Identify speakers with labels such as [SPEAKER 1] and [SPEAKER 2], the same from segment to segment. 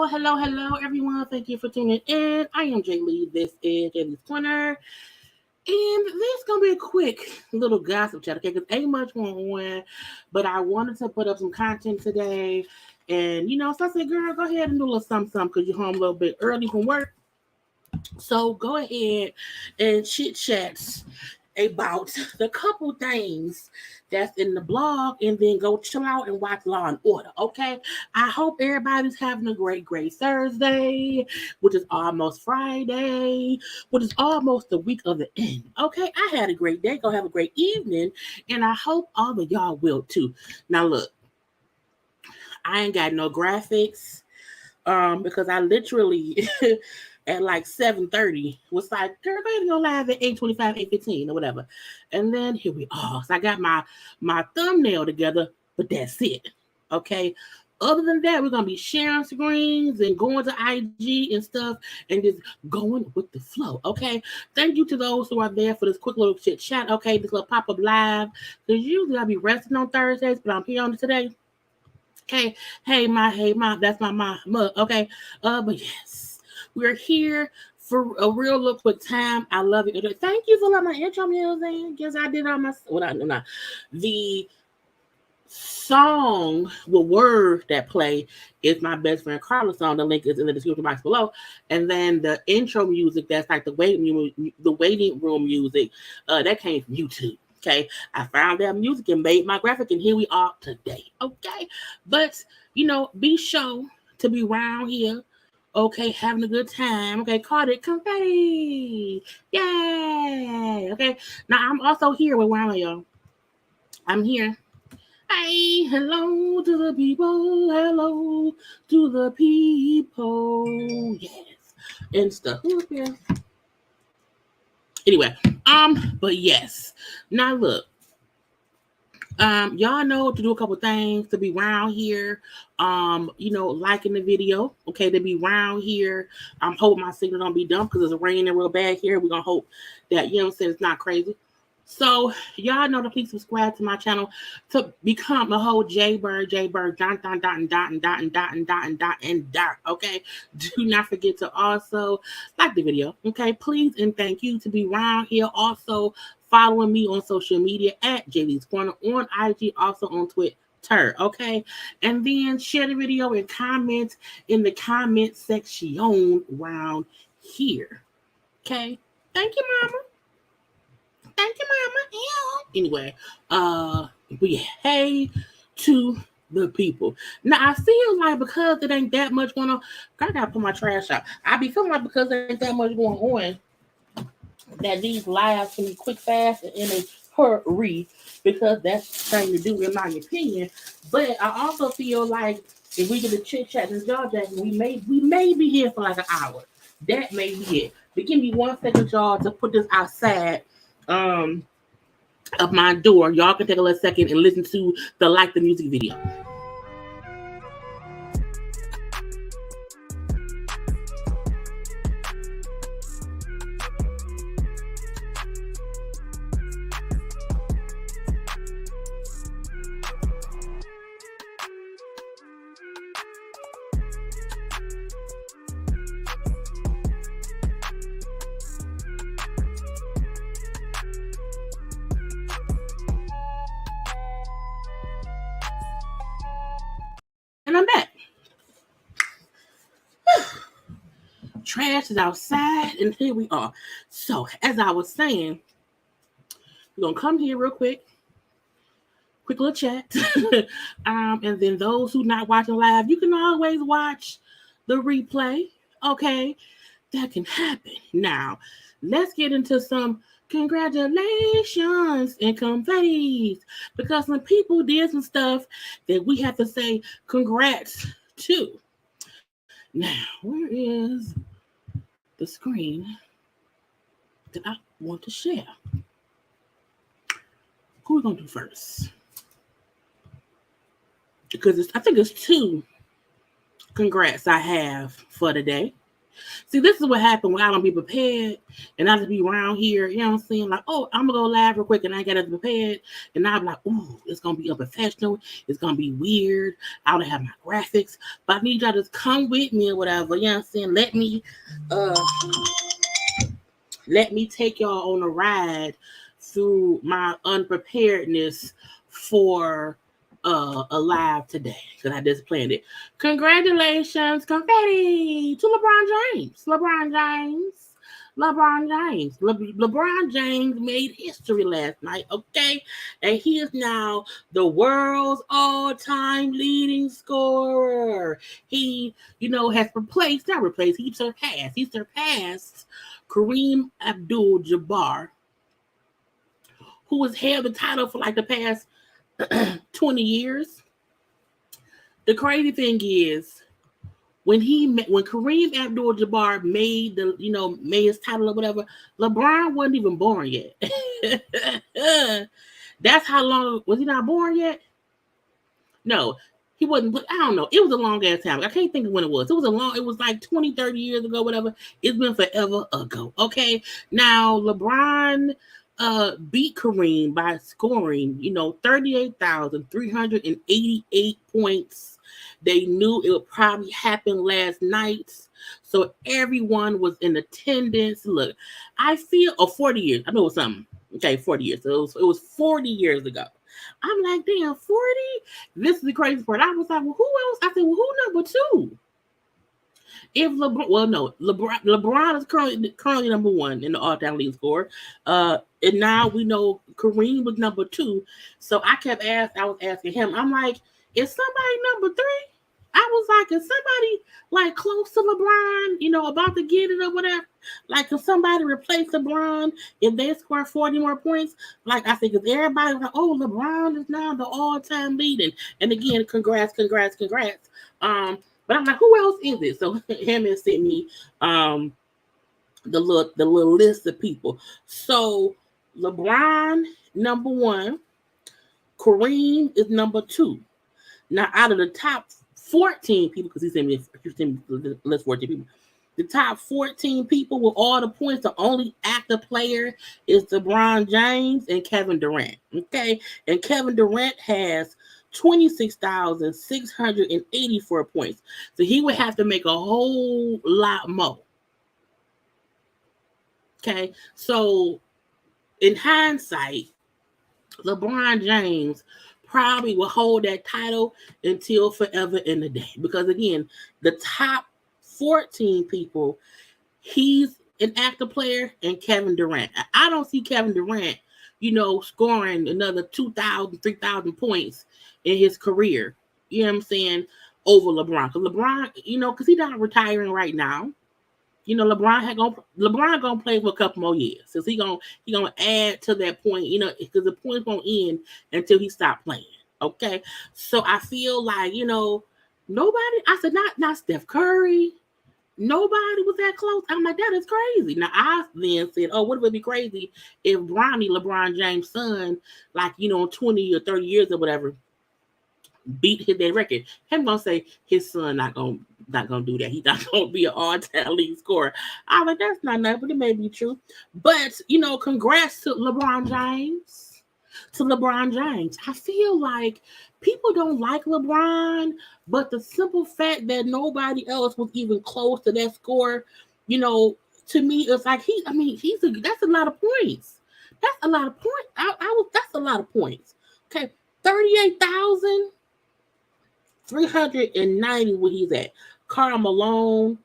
[SPEAKER 1] Hello, everyone. Thank you for tuning in. I am Jaylee. This is JayLeesCorner. And this is going to be a quick little gossip chat, okay? Because ain't much going on, but I wanted to put up some content today. And, so I said, girl, go ahead and do a little something because you're home a little bit early from work. So go ahead and chit-chat about the couple things that's in the blog and then go chill out and watch Law and Order, okay? I hope everybody's having a great Thursday, which is almost Friday, which is almost the week of the end, okay? I had a great day. Go have a great evening, and I hope all of y'all will too. Now, look, I ain't got no graphics because I literally... at like 7:30 was like, girl, go ahead and go live at 8:25, 8:15 or whatever. And then here we are. So I got my thumbnail together, but that's it. Okay. Other than that, we're going to be sharing screens and going to IG and stuff and just going with the flow. Okay. Thank you to those who are there for this quick little chit chat. Okay. This little pop-up live. Because usually I'll be resting on Thursdays, but I'm here on today. Okay. Hey, ma, that's my mug. Okay. But yes. We're here for a real little quick time. I love it. Thank you for letting my intro music. Guess I did all my... Well, the song, the word that play is my best friend Karla song. The link is in the description box below. And then the intro music, that's like the waiting room music, that came from YouTube. Okay, I found that music and made my graphic, and here we are today. Okay, but be sure to be around here. Okay, having a good time. Okay, Cardi, confetti. Yay. Okay, now I'm also here with where am I, y'all? I'm here. Hey, hello to the people. Hello to the people. Yes. And stuff. Who's here? Anyway, but yes. Now look. Y'all know to do a couple things to be around here. Liking the video, okay, to be around here. I'm hoping my signal don't be dumb because it's raining real bad here. We're gonna hope that it's not crazy. So y'all know to please subscribe to my channel to become a whole JayBird, dot. Okay. Do not forget to also like the video. Okay, please and thank you to be around here. Also following me on social media at JayLeesCorner on IG, also on Twitter. Okay, and then share the video and comment in the comment section around here. Okay, thank you, mama. Thank you, mama. Anyway, we hey to the people. Now I feel like because it ain't that much going on, I gotta put my trash out. I be feeling like because there ain't that much going on, that these lives can be quick, fast, and in a hurry, because that's the thing to do, in my opinion. But I also feel like if we get the chit chat and jaw jacking, we may be here for like an hour. That may be it. But give me 1 second, y'all, to put this outside of my door. Y'all can take a little second and listen to the music video. And I'm back. Trash is outside, and here we are. So, as I was saying, we're going to come here real quick little chat. And then those who not watching live, you can always watch the replay. Okay, that can happen. Now, let's get into some congratulations and confettis, because when people did some stuff that we have to say congrats to. Now, where is the screen that I want to share? Who are we going to do first? Because I think it's 2 congrats I have for today. See, this is what happened when I don't be prepared and I just be around here, you know what I'm saying? Like, oh, I'm going to go live real quick and I got it prepared. And I'm like, ooh, it's going to be unprofessional. It's going to be weird. I don't have my graphics. But I need y'all to come with me or whatever, you know what I'm saying? Let me take y'all on a ride through my unpreparedness for a live today, because I just planned it. Congratulations, confetti to LeBron James. LeBron James made history last night, okay? And he is now the world's all-time leading scorer. He, has he surpassed Kareem Abdul-Jabbar, who has held the title for like the past 20 years. The crazy thing is, when Kareem Abdul-Jabbar made his title or whatever, LeBron wasn't even born yet. That's how long was he not born yet? No, he wasn't. I don't know. It was a long ass time. I can't think of when it was. It was like 20, 30 years ago, whatever. It's been forever ago. Okay. Now LeBron beat Kareem by scoring, 38,388 points. They knew it would probably happen last night, so everyone was in attendance. Look, I feel 40 years. I know it was something. Okay, 40 years. So it was 40 years ago. I'm like, damn, 40? This is the crazy part. I was like, well, who else? I said, well, who number 2? If LeBron is currently number 1 in the all-time leading scorer. And now we know Kareem was number 2. So I was asking him, I'm like, is somebody number 3? I was like, is somebody like close to LeBron, about to get it or whatever? Like, if somebody replace LeBron if they score 40 more points? Like, I think if everybody was like, oh, LeBron is now the all-time leading. And again, congrats. But I'm like, who else is it? So him and sent me the little list of people. So LeBron number 1, Kareem is number 2. Now, out of the top 14 people, because he sent me the list 14 people, the top 14 people with all the points, the only active player is LeBron James and Kevin Durant. Okay, and Kevin Durant has 26,684 points. So he would have to make a whole lot more. Okay, so in hindsight, LeBron James probably will hold that title until forever in the day. Because again, the top 14 people, he's an active player, and Kevin Durant. I don't see Kevin Durant, scoring another 2,000, 3,000 points in his career. You know what I'm saying? Over LeBron. Because LeBron, because he's not retiring right now. You know, LeBron gonna play for a couple more years. Since he gonna add to that point, you know, because the points won't end until he stop playing. Okay. So I feel like, you know, nobody, I said not Steph Curry. Nobody was that close. I'm like, that is crazy. Now I then said, oh, what would it be crazy if Bronny, LeBron James' son, like, you know, 20 or 30 years or whatever, beat that record. Him gonna say his son not gonna do that. He's not gonna be an all-time lead scorer. I'm like, that's not nothing, but it may be true. But you know, congrats to LeBron James. To LeBron James. I feel like people don't like LeBron, but the simple fact that nobody else was even close to that score, you know, to me, it's like that's a lot of points. That's a lot of points. That's a lot of points. Okay, 38,390 where he's at. Karl Malone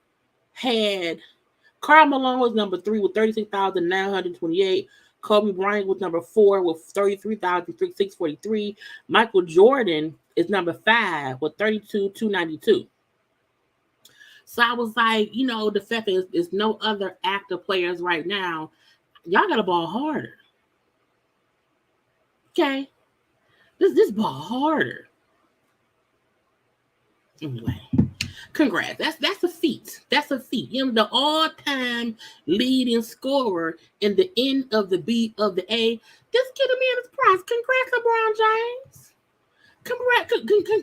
[SPEAKER 1] was number 3 with 36,928. Kobe Bryant was number 4 with 33,643. Michael Jordan is number 5 with 32,292. So I was like, you know, the fact that there's no other active players right now, y'all got to ball harder. Okay, this ball harder. Anyway, congrats. That's a feat. That's a feat. You know, the all-time leading scorer in the N of the B of the A. Just get him in his prize. Congrats, LeBron James.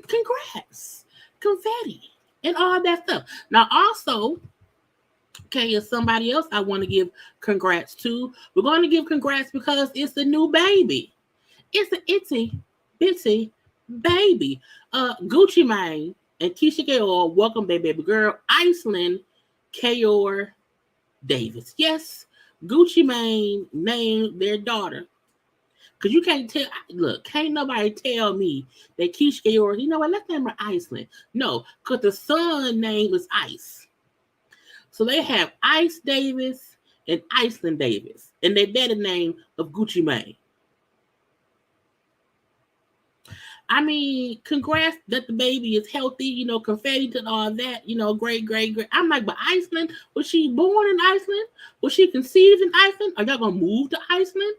[SPEAKER 1] Congrats. Confetti and all that stuff. Now, also, okay, is somebody else I want to give congrats to. We're going to give congrats because it's a new baby. It's an itsy bitsy baby. Gucci Mane and Keisha Kayor, welcome baby girl, Iceland Kayor Davis. Yes, Gucci Mane named their daughter. Because you can't tell, look, can't nobody tell me that Keisha Kayor, you know what, let's name her Iceland. No, because the son name is Ice. So they have Ice Davis and Iceland Davis. And their daddy name of Gucci Mane. I mean, congrats that the baby is healthy, you know, confetti and all that, you know, great. I'm like, but Iceland, was she born in Iceland? Was she conceived in Iceland? Are y'all going to move to Iceland?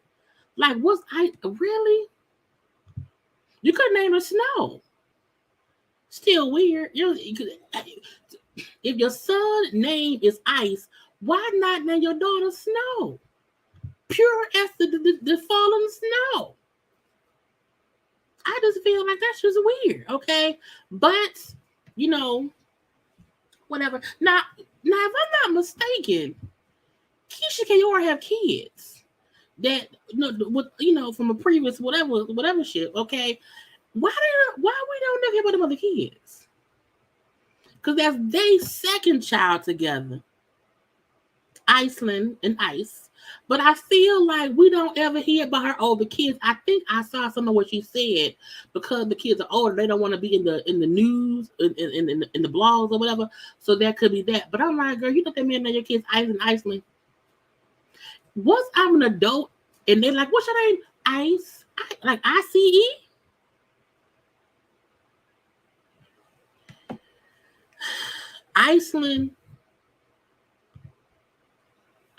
[SPEAKER 1] Like, really? You could name her Snow. Still weird. You know, if your son's name is Ice, why not name your daughter Snow? Pure as the fallen snow. I just feel like that's just weird, okay? But, you know, whatever. Now, if I'm not mistaken, Keisha Kayor have kids that, you know, from a previous whatever shit, okay? Why we don't never hear about them other kids? Because that's their second child together, Iceland and Ice. But I feel like we don't ever hear about her older kids. I think I saw some of what she said because the kids are older. They don't want to be in the news, in the blogs or whatever. So that could be that. But I'm like, girl, you know that man named your kids Ice and Iceland. Once I'm an adult and they're like, what's your name? Ice? Like ICE?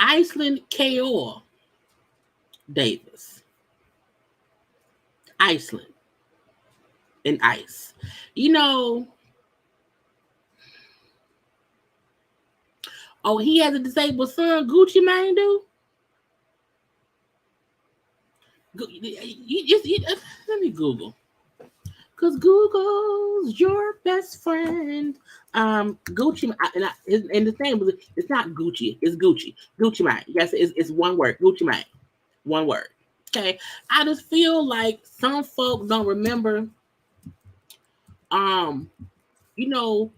[SPEAKER 1] Iceland Kayor Davis. Iceland and Ice. You know, oh, he has a disabled son, Gucci Mane do? Let me Google. Because Google's your best friend. Gucci, and the thing was, it's not Gucci, it's Gucci. Gucci Mane. Yes, it's one word. Gucci Mane. One word. Okay. I just feel like some folks don't remember, you know,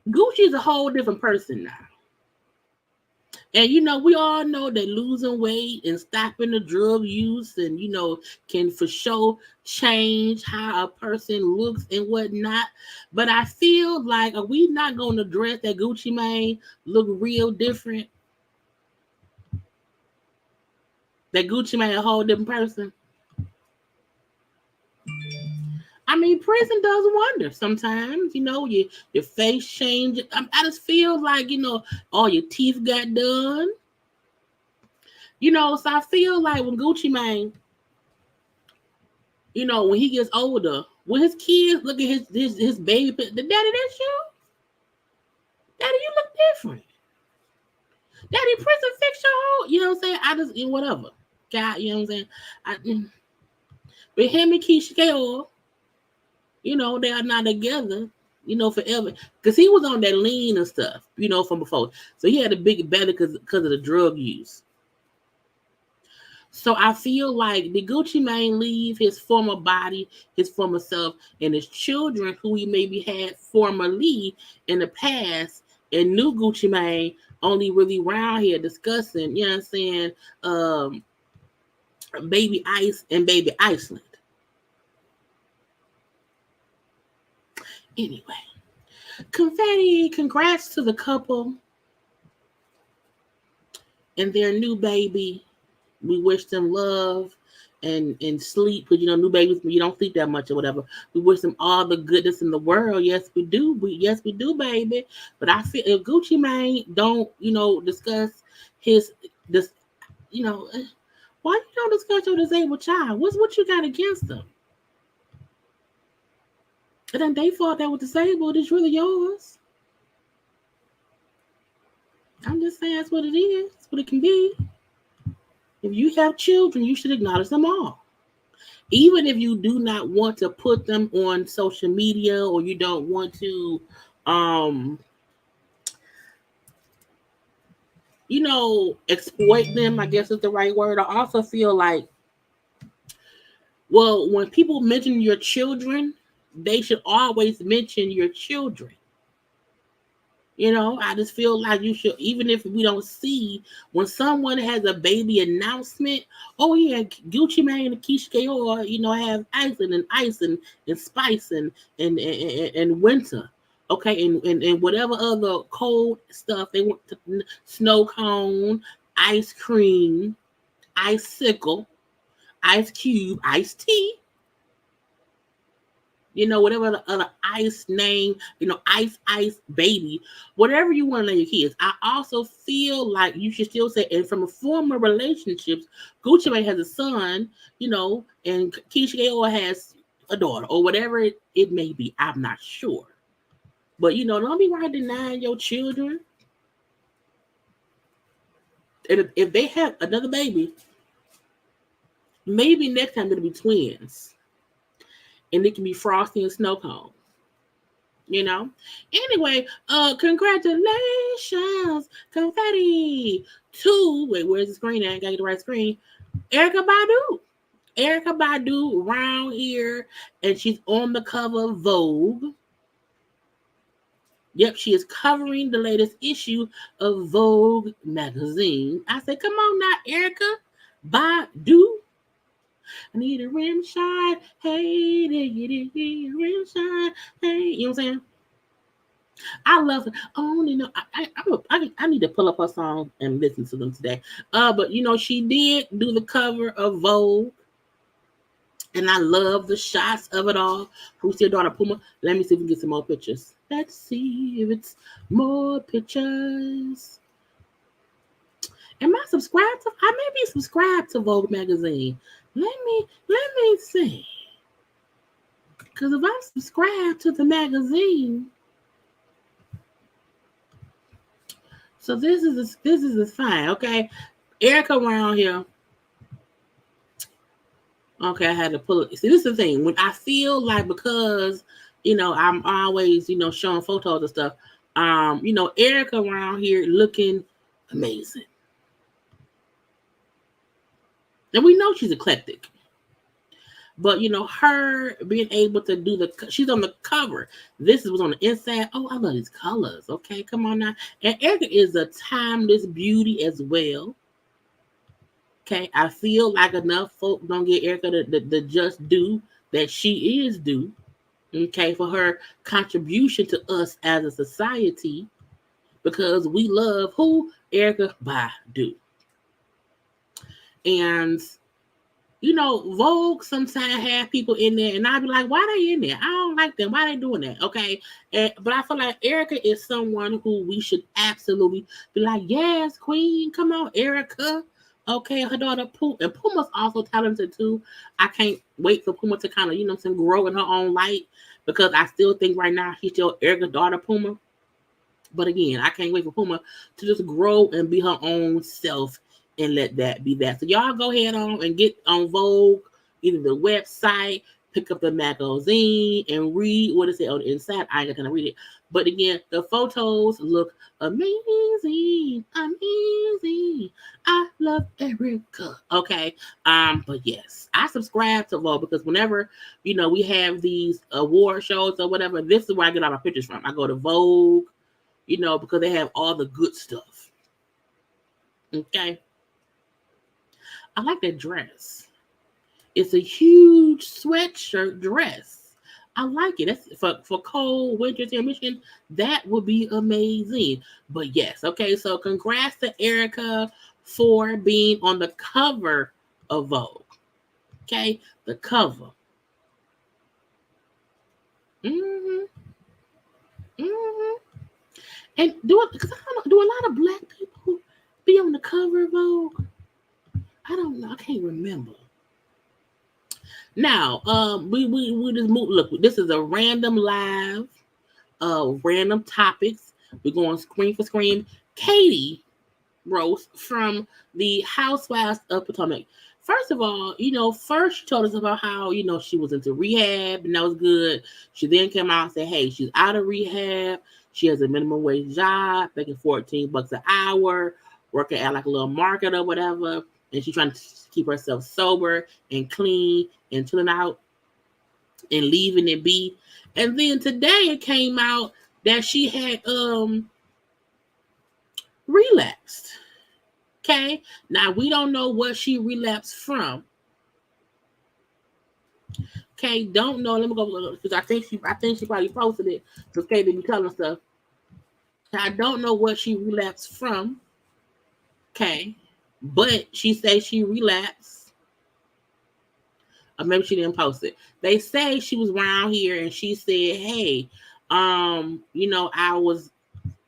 [SPEAKER 1] Gucci is a whole different person now. And, you know, we all know that losing weight and stopping the drug use and, you know, can for sure change how a person looks and whatnot. But I feel like, are we not going to dress that Gucci Mane look real different? That Gucci Mane a whole different person? I mean, prison does wonders sometimes. Your face change. I just feel like all your teeth got done. So I feel like when Gucci Mane, when he gets older, when his kids look at his baby, the daddy, that's you. Daddy, you look different. Daddy, prison fix your whole. You know what I'm saying? I just whatever. God, you know what I'm saying? But him and Keisha Cole, they are not together, forever. Because he was on that lean and stuff, from before. So he had a big belly because of the drug use. So I feel like the Gucci Mane leave his former body, his former self, and his children who he maybe had formerly in the past, and new Gucci Mane only really around here discussing, you know what I'm saying, Baby Ice and Baby Iceland. Anyway, confetti, congrats to the couple and their new baby. We wish them love and sleep, because new babies, you don't sleep that much or whatever. We wish them all the goodness in the world. Yes, we do. Yes, we do, baby. But I feel if Gucci Mane don't, discuss this, why you don't discuss your disabled child? What you got against them? It ain't they fault that was disabled. It's really yours. I'm just saying that's what it is. That's what it can be. If you have children, you should acknowledge them all. Even if you do not want to put them on social media, or you don't want to, exploit them, I guess is the right word. I also feel like, well, when people mention your children, they should always mention your children. I just feel like you should, even if we don't see, when someone has a baby announcement, oh yeah, Gucci Mane and Keisha Cole, have Iceland and Ice and Spice and Winter, okay, and whatever other cold stuff they want to, snow cone, ice cream, icicle, ice cube, iced tea. Whatever the other ice name, ice baby, whatever you want to name your kids. I also feel like you should still say, and from a former relationships, Gucci Mane has a son, and Keisha Cole has a daughter, or whatever it may be. I'm not sure. But, don't be right denying your children. And if they have another baby, maybe next time it'll be twins. And it can be Frosty and Snow Cone. Anyway, congratulations, confetti to, wait, where's the screen? I ain't got to get the right screen. Erykah Badu around here, and she's on the cover of Vogue. Yep, she is covering the latest issue of Vogue magazine. I said, come on now, Erykah Badu. I need a rim shot. Hey, rim shot. Hey, you know what I'm saying? I love it. I need to pull up her song and listen to them today. But she did do the cover of Vogue, and I love the shots of it all. Who's your daughter, Puma? Let me see if we can get some more pictures. Let's see if it's more pictures. Am I subscribed to? I may be subscribed to Vogue magazine. Let me see. Because if I'm subscribed to the magazine, so this is fine, okay? Erykah around here. Okay, I had to pull it. See, this is the thing. When I feel like, because I'm always showing photos and stuff. Erykah around here looking amazing. And we know she's eclectic. But, her being able to do she's on the cover. This was on the inside. Oh, I love these colors. Okay, come on now. And Erykah is a timeless beauty as well. Okay, I feel like enough folk don't get Erykah the just due that she is due. Okay, for her contribution to us as a society. Because we love who? Erykah Badu. And Vogue sometimes have people in there, and I'll be like, why they in there? I don't like them. Why they doing that? Okay. But I feel like Erykah is someone who we should absolutely be like, yes, queen, come on, Erykah. Okay, her daughter Puma, and Puma's also talented too. I can't wait for Puma to kind of, grow in her own light, because I still think right now she's still Erykah's daughter, Puma. But again, I can't wait for Puma to just grow and be her own self and let that be that. So y'all go ahead on and get on Vogue, either the website, pick up the magazine, and read what it says on the inside. I ain't gonna read it. But again, the photos look amazing. Amazing. I love Erykah. Okay. But yes, I subscribe to Vogue because whenever, we have these award shows or whatever, this is where I get all my pictures from. I go to Vogue, because they have all the good stuff. Okay. I like that dress. It's a huge sweatshirt dress. I like it. That's for cold winter intermission. That would be amazing. But yes, okay. So congrats to Erykah for being on the cover of Vogue. Okay, the cover. And do a lot of black people be on the cover of Vogue? I don't know. I can't remember. Now, we just move. Look, this is a random live, random topics. We're going screen for screen. Katie Rost from the Housewives of Potomac. First of all, first she told us about how, she was into rehab and that was good. She then came out and said, hey, she's out of rehab. She has a minimum wage job, making $14 an hour, working at like a little market or whatever. And she's trying to keep herself sober and clean and chilling out and leaving it be. And then today it came out that she had relapsed. Okay, now we don't know what she relapsed from. Okay, don't know. Let me go because I think she probably posted it. So Katie be telling stuff. I don't know what she relapsed from. Okay, but she says she relapsed. Or maybe she didn't post it. They say she was around here and she said, "Hey, I was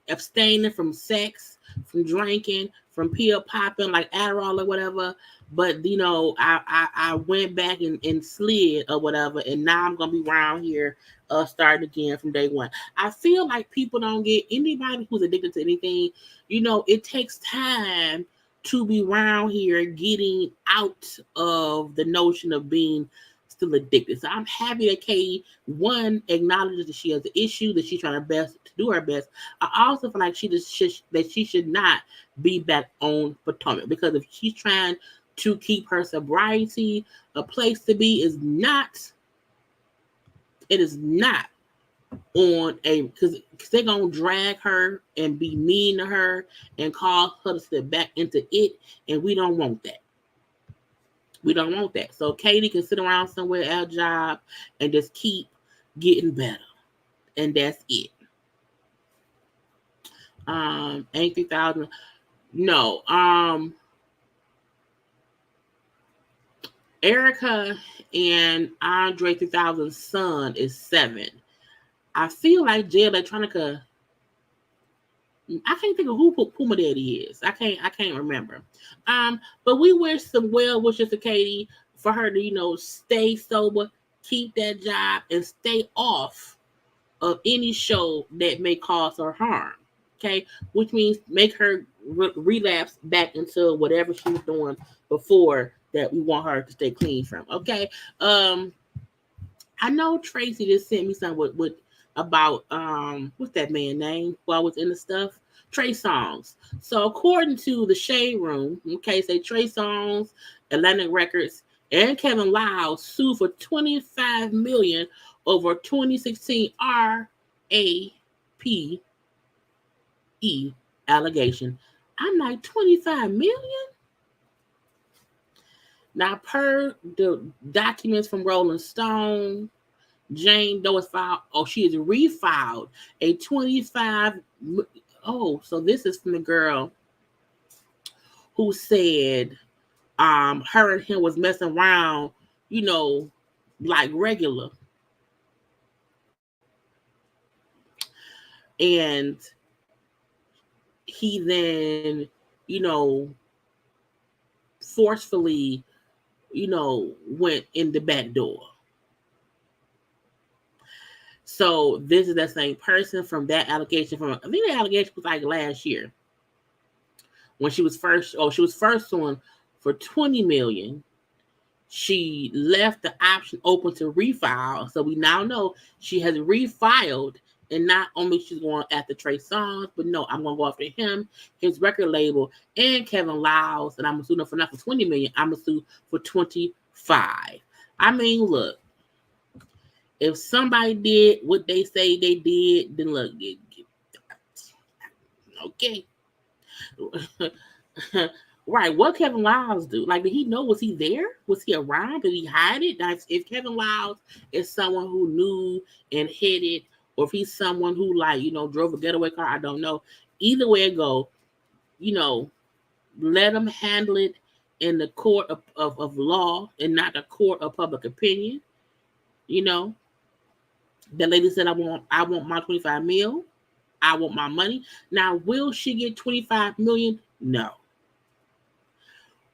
[SPEAKER 1] abstaining from sex, from drinking, from pill popping like Adderall or whatever. But I went back and slid or whatever, and now I'm gonna be around here, starting again from day one." I feel like people don't get anybody who's addicted to anything. It takes time to be around here getting out of the notion of being still addicted. So I'm happy that Katie, one, acknowledges that she has an issue, that she's trying her best to do her best. I also feel like she should not be back on Potomac, because if she's trying to keep her sobriety, a place to be is not on because they're gonna drag her and be mean to her and cause her to step back into it, and we don't want that. We don't want that. So Katie can sit around somewhere at her job and just keep getting better, and that's it. Ain't 3,000. No. Erykah and Andre 3000's son is 7. I feel like Jay Electronica. I can't think of who Puma Daddy is. I can't remember. But we wish some well wishes to Katie for her to, stay sober, keep that job, and stay off of any show that may cause her harm. Okay, which means make her relapse back into whatever she was doing before that we want her to stay clean from. Okay. I know Tracy just sent me something with about what's that man name who I was in the stuff? Trey Songz. So according to the Shade Room, okay, say Trey Songz, Atlantic Records, and Kevin Lau sued for $25 million over 2016 RAPE allegation. I'm like, $25 million? Now, per the documents from Rolling Stone, Jane Doe has filed, she has refiled a 25. So this is from the girl who said her and him was messing around, like regular. And he then, forcefully, went in the back door. So this is that same person from that allegation I think the allegation was like last year. When she was first suing for $20 million. She left the option open to refile. So we now know she has refiled, and not only she's going after Trey Songz, but no, I'm going to go after him, his record label, and Kevin Liles, and I'm suing for not for $20 million. I'm going to sue for $25. I mean, look, if somebody did what they say they did, then look, okay. Right, what Kevin Liles do? Like, did he know? Was he there? Was he around? Did he hide it? Now, if Kevin Liles is someone who knew and hid it, or if he's someone who, like, drove a getaway car, I don't know. Either way it go, let him handle it in the court of law and not the court of public opinion. The lady said, I want my 25 mil. I want my money. Now, will she get 25 million? No.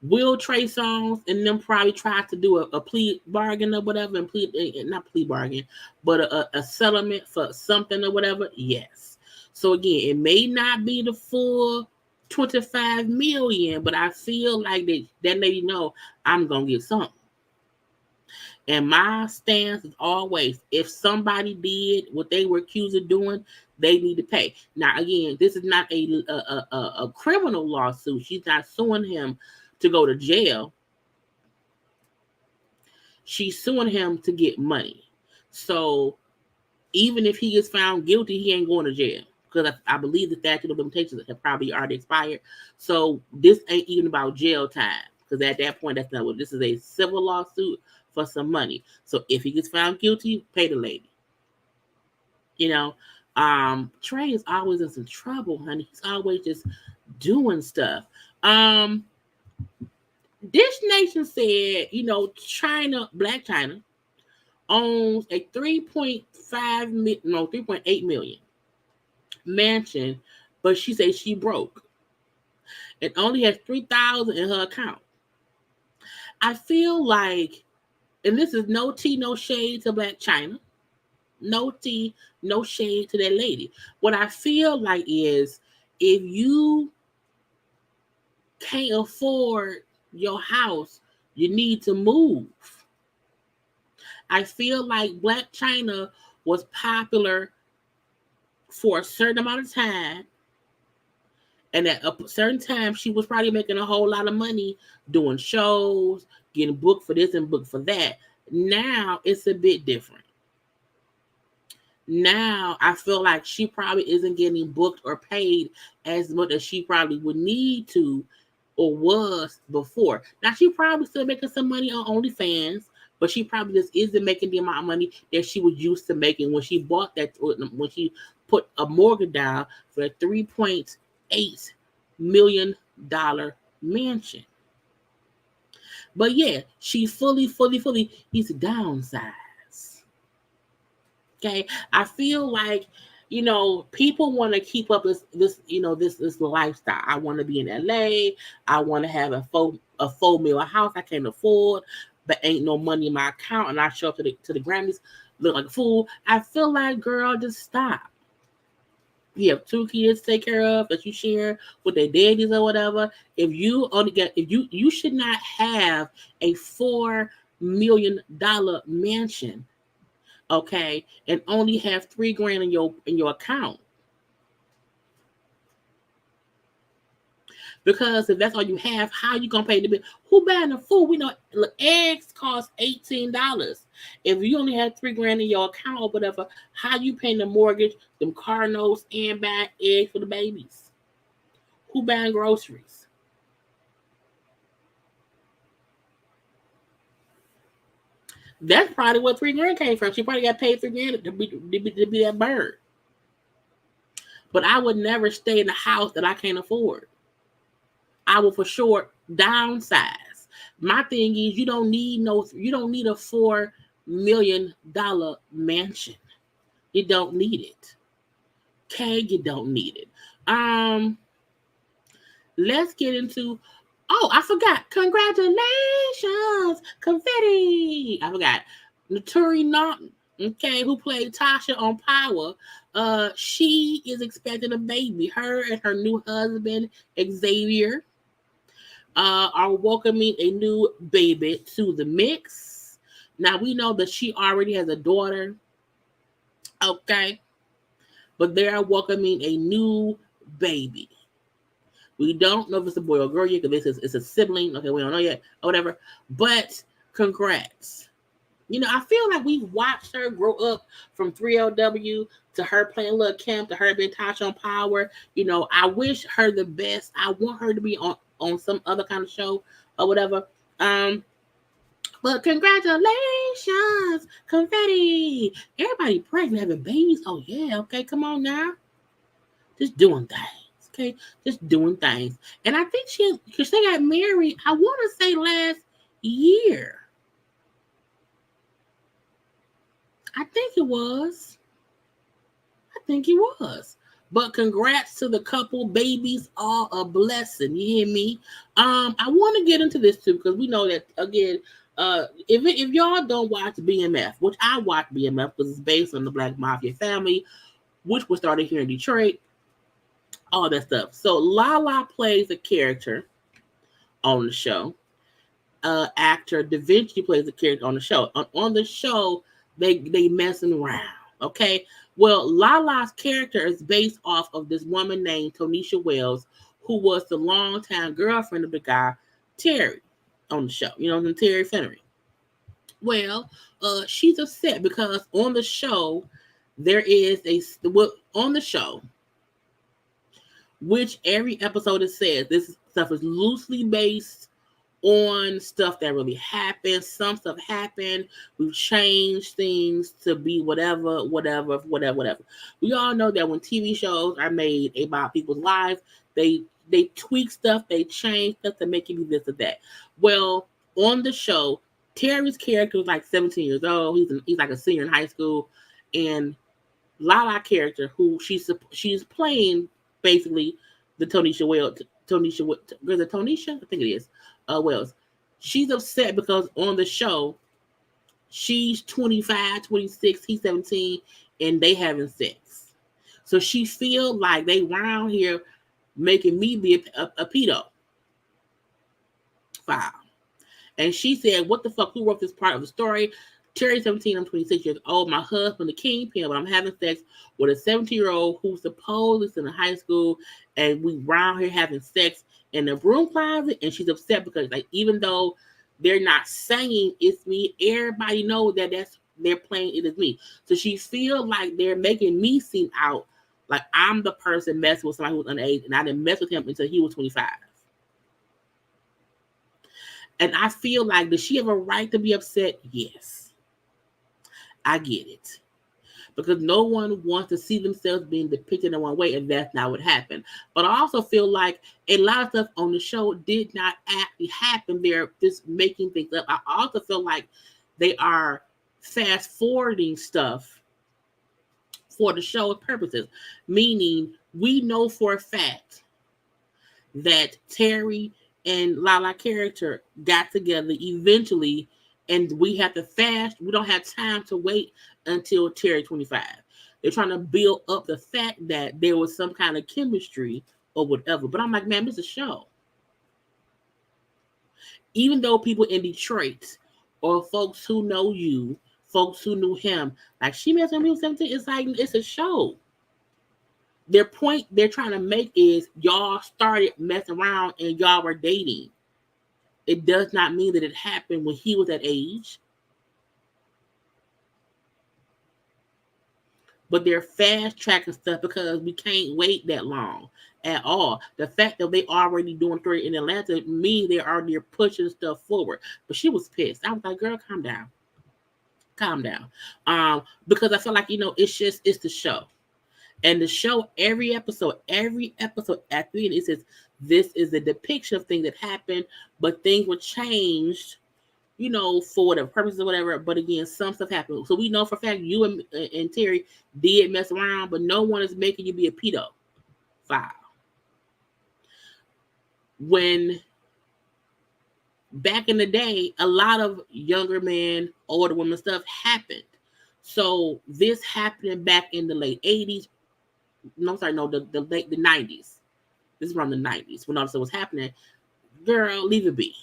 [SPEAKER 1] Will Trey Songz and them probably try to do a plea bargain or whatever, and not plea bargain, but a settlement for something or whatever? Yes. So again, it may not be the full 25 million, but I feel like that lady know I'm gonna get something. And my stance is always, if somebody did what they were accused of doing, they need to pay. Now, again, this is not a criminal lawsuit. She's not suing him to go to jail. She's suing him to get money. So even if he gets found guilty, he ain't going to jail, because I believe the statute of limitations have probably already expired. So this ain't even about jail time, because at that point, that's not what this is. A civil lawsuit for some money. So if he gets found guilty, pay the lady. Trey is always in some trouble, honey. He's always just doing stuff. Dish Nation said, Blac Chyna owns a 3.8 million mansion, but she says she broke. It only has $3,000 in her account. I feel like, and this is no tea, no shade to Blac Chyna. No tea, no shade to that lady. What I feel like is, if you can't afford your house, you need to move. I feel like Blac Chyna was popular for a certain amount of time, and at a certain time she was probably making a whole lot of money doing shows, getting booked for this and booked for that. Now it's a bit different. Now I feel like she probably isn't getting booked or paid as much as she probably would need to or was before. Now she probably still making some money on OnlyFans, but she probably just isn't making the amount of money that she was used to making when she bought that, when she put a mortgage down for a $3.8 million mansion. But yeah, she fully needs to downsize. Okay, I feel like, people want to keep up this lifestyle. I want to be in LA. I want to have a $4 million house I can't afford, but ain't no money in my account, and I show up to the Grammys look like a fool. I feel like, girl, just stop. You have 2 kids to take care of that you share with their daddies or whatever. If you only get, you should not have a $4 million mansion, okay, and only have $3,000 in your account. Because if that's all you have, how you gonna pay the bill? Who buying the food? We know eggs cost $18. If you only have $3,000 in your account or whatever, how you paying the mortgage, them car notes, and buying eggs for the babies? Who buying groceries? That's probably where $3,000 came from. She probably got paid $3,000 to be that bird. But I would never stay in a house that I can't afford. I will for sure downsize. My thing is, you don't need a $4 million mansion. You don't need it. Okay, you don't need it. Let's get into. Oh, I forgot. Congratulations, confetti. I forgot. Naturi Naughton, okay, who played Tasha on Power. She is expecting a baby. Her and her new husband Xavier are welcoming a new baby to the mix. Now we know that she already has a daughter, okay, but they are welcoming a new baby. We don't know if it's a boy or girl yet because it's a sibling. Okay, we don't know yet or whatever. But congrats. I feel like we've watched her grow up from 3LW to her playing Lil' Kim to her being Tasha on Power. I wish her the best. I want her to be on some other kind of show or whatever. But congratulations, confetti. Everybody pregnant having babies. Oh yeah, okay, come on now. Just doing things. Okay, just doing things. And I think because they got married, I want to say last year. I think it was. But congrats to the couple. Babies are a blessing. You hear me? I want to get into this too because we know that again. If y'all don't watch BMF, which I watch BMF because it's based on the Black Mafia family, which was started here in Detroit. All that stuff. So Lala plays a character on the show. Actor Da Vinci plays a character on the show. On the show, they messing around. Okay. Well, Lala's character is based off of this woman named Tonisha Wells, who was the longtime girlfriend of the guy Terry on the show. Terry Fennery. Well, she's upset because on the show there is on the show. Which every episode it says this stuff is loosely based on stuff that really happened. Some stuff happened. We've changed things to be whatever. We all know that when TV shows are made about people's lives, they tweak stuff, they change stuff to make it be this or that. Well, on the show, Terry's character was like 17 years old. He's like a senior in high school, and Lala character, who she's playing. Basically, the Tonisha Wells. Is it Tonisha? I think it is. Wells. She's upset because on the show, she's 25, 26, he's 17, and they having sex. So she feel like they around here making me be a pedo. Wow. And she said, what the fuck? Who wrote this part of the story? Terry, 17, I'm 26 years old. My husband, the kingpin, but I'm having sex with a 17-year-old who's supposedly in high school, and we around here having sex in the broom closet, and she's upset because, like, even though they're not saying it's me, everybody knows that they're playing it as me. So she feels like they're making me seem out like I'm the person messing with somebody who's underage, and I didn't mess with him until he was 25. And I feel like, does she have a right to be upset? Yes. I get it. Because no one wants to see themselves being depicted in one way, and that's not what happened. But I also feel like a lot of stuff on the show did not actually happen. They're just making things up. I also feel like they are fast forwarding stuff for the show's purposes. Meaning, we know for a fact that Terry and Lala character got together eventually. And we have to fast. We don't have time to wait until Terry 25. They're trying to build up the fact that there was some kind of chemistry or whatever. But I'm like, man, this is a show. Even though people in Detroit or folks who know you, folks who knew him, like she messed with me with 17, it's like, it's a show. Their point they're trying to make is y'all started messing around and y'all were dating. It does not mean that it happened when he was that age. But they're fast tracking stuff because we can't wait that long at all. The fact that they already doing 3 in Atlanta means they're already pushing stuff forward. But she was pissed. I was like, girl, calm down. Calm down. Because I feel like, it's the show. And the show, every episode at the end, it says, this is a depiction of things that happened, but things were changed, for whatever purposes or whatever. But again, some stuff happened. So we know for a fact you and Terry did mess around, but no one is making you be a pedophile. When back in the day, a lot of younger men, older women stuff happened. So this happened back in the late 80s. No, sorry, no, the 90s. This is around the 90s when all this was happening. Girl, leave it be.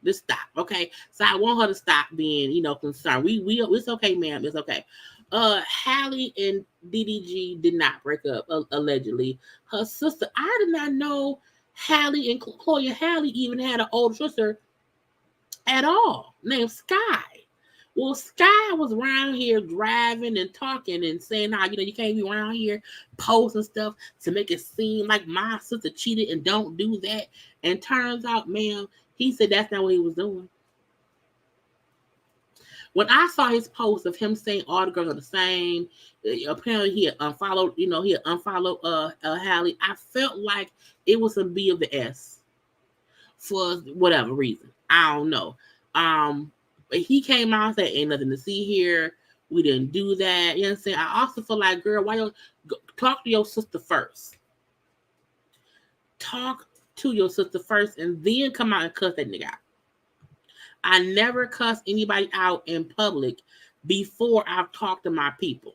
[SPEAKER 1] Just stop, okay? So I want her to stop being, concerned. We it's okay, ma'am. It's okay. Halle and DDG did not break up, allegedly. Her sister, I did not know Halle and Chloe Halle even had an older sister at all, named Sky. Well, Sky was around here driving and talking and saying how, you can't be around here posting stuff to make it seem like my sister cheated and don't do that. And turns out, ma'am, he said that's not what he was doing. When I saw his post of him saying all the girls are the same, apparently he had unfollowed, Halle. I felt like it was a B of the S for whatever reason. I don't know. But he came out and said, ain't nothing to see here. We didn't do that. You know what I'm saying? I also feel like, girl, why don't you talk to your sister first? Talk to your sister first and then come out and cuss that nigga out. I never cuss anybody out in public before I've talked to my people.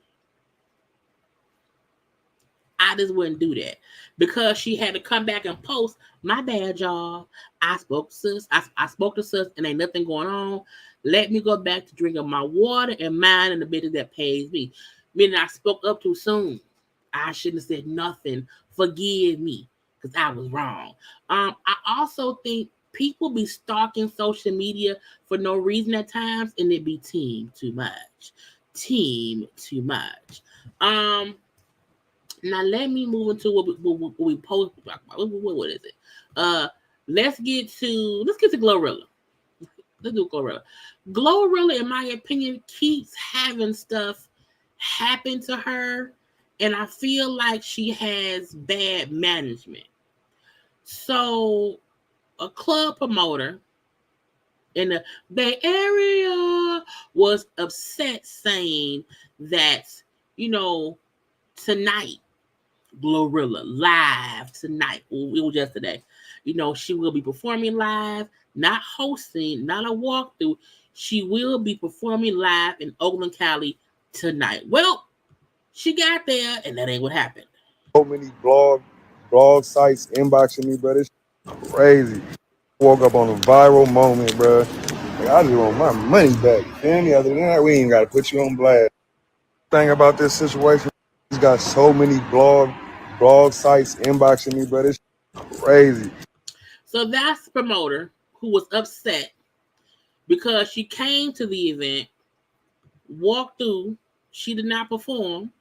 [SPEAKER 1] I just wouldn't do that because she had to come back and post, my bad, y'all. I spoke to sis and ain't nothing going on. Let me go back to drinking my water and mine and the business that pays me. Meaning I spoke up too soon. I shouldn't have said nothing. Forgive me because I was wrong. I also think people be stalking social media for no reason at times, and it be team too much. Now let me move into what we post. What is it? Let's get to Glorilla. Let's do Glorilla. Glorilla, in my opinion, keeps having stuff happen to her, and I feel like she has bad management. So, a club promoter in the Bay Area was upset, saying that, tonight, Glorilla live tonight. It was yesterday. She will be performing live, not hosting, not a walkthrough. She will be performing live in Oakland, Cali tonight. Well, she got there, and that ain't what happened.
[SPEAKER 2] So many blog sites inboxing me, bro. It's crazy. Woke up on a viral moment, bro. Like, I just want my money back. Any other than that, we ain't got to put you on blast. Thing about this situation, he's got so many blog sites inboxing me, bro. It's crazy.
[SPEAKER 1] So that's the promoter who was upset because she came to the event, walked through, she did not perform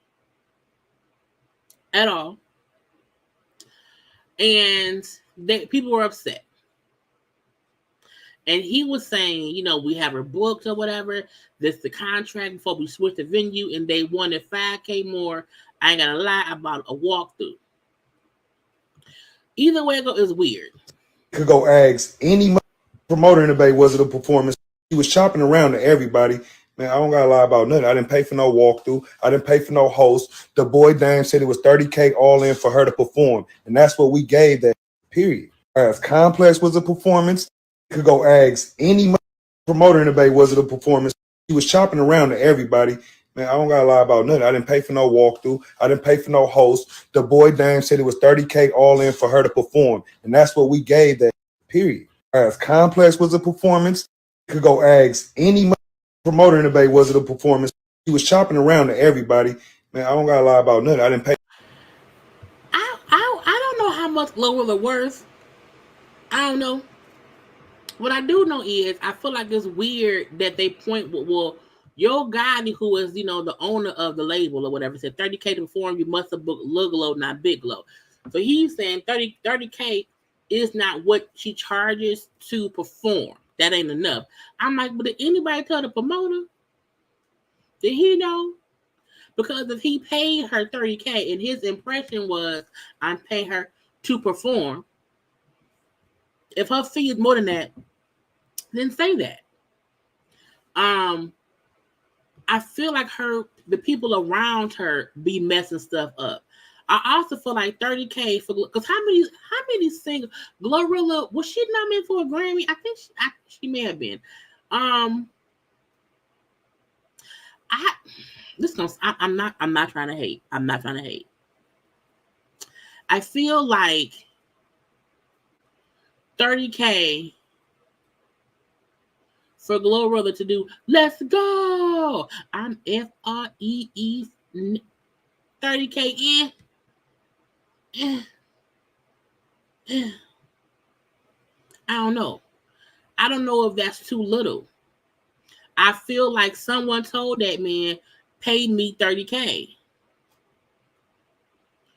[SPEAKER 1] at all, and people were upset. And he was saying, we have her booked or whatever. This is the contract before we switch the venue, and they wanted $5K more. I ain't gonna lie about a walkthrough. Either way it goes, it's weird.
[SPEAKER 2] Could go ask any promoter in the Bay, was it a performance? He was chopping around to everybody. Man, I don't gotta lie about nothing. I didn't pay for no walkthrough. I didn't pay for no host. The boy Dame said it was $30K all in for her to perform, and that's what we gave that. Period. As Complex was a performance, could go ask any promoter in the Bay, was it a performance? He was chopping around to everybody. Man, I don't gotta lie about nothing. I didn't pay for no walkthrough. I didn't pay for no host. The boy Dame said it was $30K all in for her to perform, and that's what we gave that. Period. As Complex was a performance, could go ask any promoter in the Bay, was it a performance? He was chopping around to everybody. Man, I don't gotta lie about nothing. I didn't pay.
[SPEAKER 1] I don't know how much Glorilla worth. I don't know. What I do know is I feel like it's weird that they point, well, your guy who is, the owner of the label or whatever said $30K to perform, you must have booked Lil Glow, not Big Glow. So he's saying 30K is not what she charges to perform. That ain't enough. I'm like, but did anybody tell the promoter? Did he know? Because if he paid her $30K and his impression was, I'm paying her to perform, if her fee is more than that, then say that. I feel like the people around her be messing stuff up. I also feel like $30K for, because how many singles? Glorilla, was she nominated for a Grammy? I think she may have been. I'm not trying to hate. I'm not trying to hate. I feel like $30K for Glorilla to do "Let's Go." I'm FREE 30K in. I don't know. I don't know if that's too little. I feel like someone told that man, pay me $30K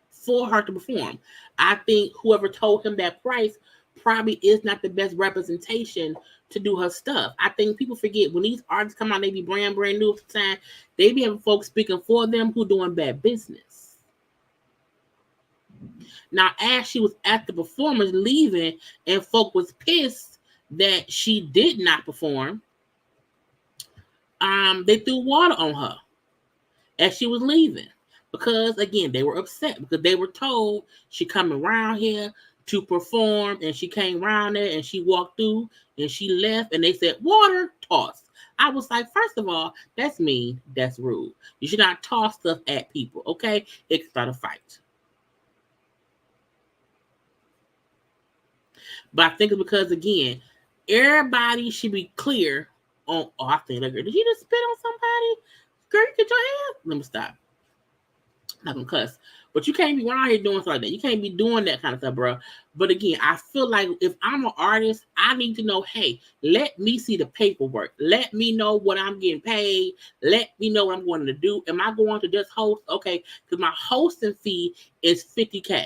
[SPEAKER 1] for her to perform. I think whoever told him that price probably is not the best representation to do her stuff. I think people forget when these artists come out, they be brand new at the time. They be having folks speaking for them who doing bad business. Now, as she was at the performance leaving and folk was pissed that she did not perform, they threw water on her as she was leaving. Because, again, they were upset because they were told she coming around here to perform, and she came around there and she walked through and she left, and they said, water, toss. I was like, first of all, that's mean. That's rude. You should not toss stuff at people, okay? It can start a fight. But I think it's because, again, everybody should be clear on, I think, like, did you just spit on somebody? Girl, get your ass. Let me stop. I'm not gonna cuss. But you can't be around here doing stuff like that. You can't be doing that kind of stuff, bro. But again, I feel like if I'm an artist, I need to know, hey, let me see the paperwork. Let me know what I'm getting paid. Let me know what I'm going to do. Am I going to just host? Okay, because my hosting fee is $50K.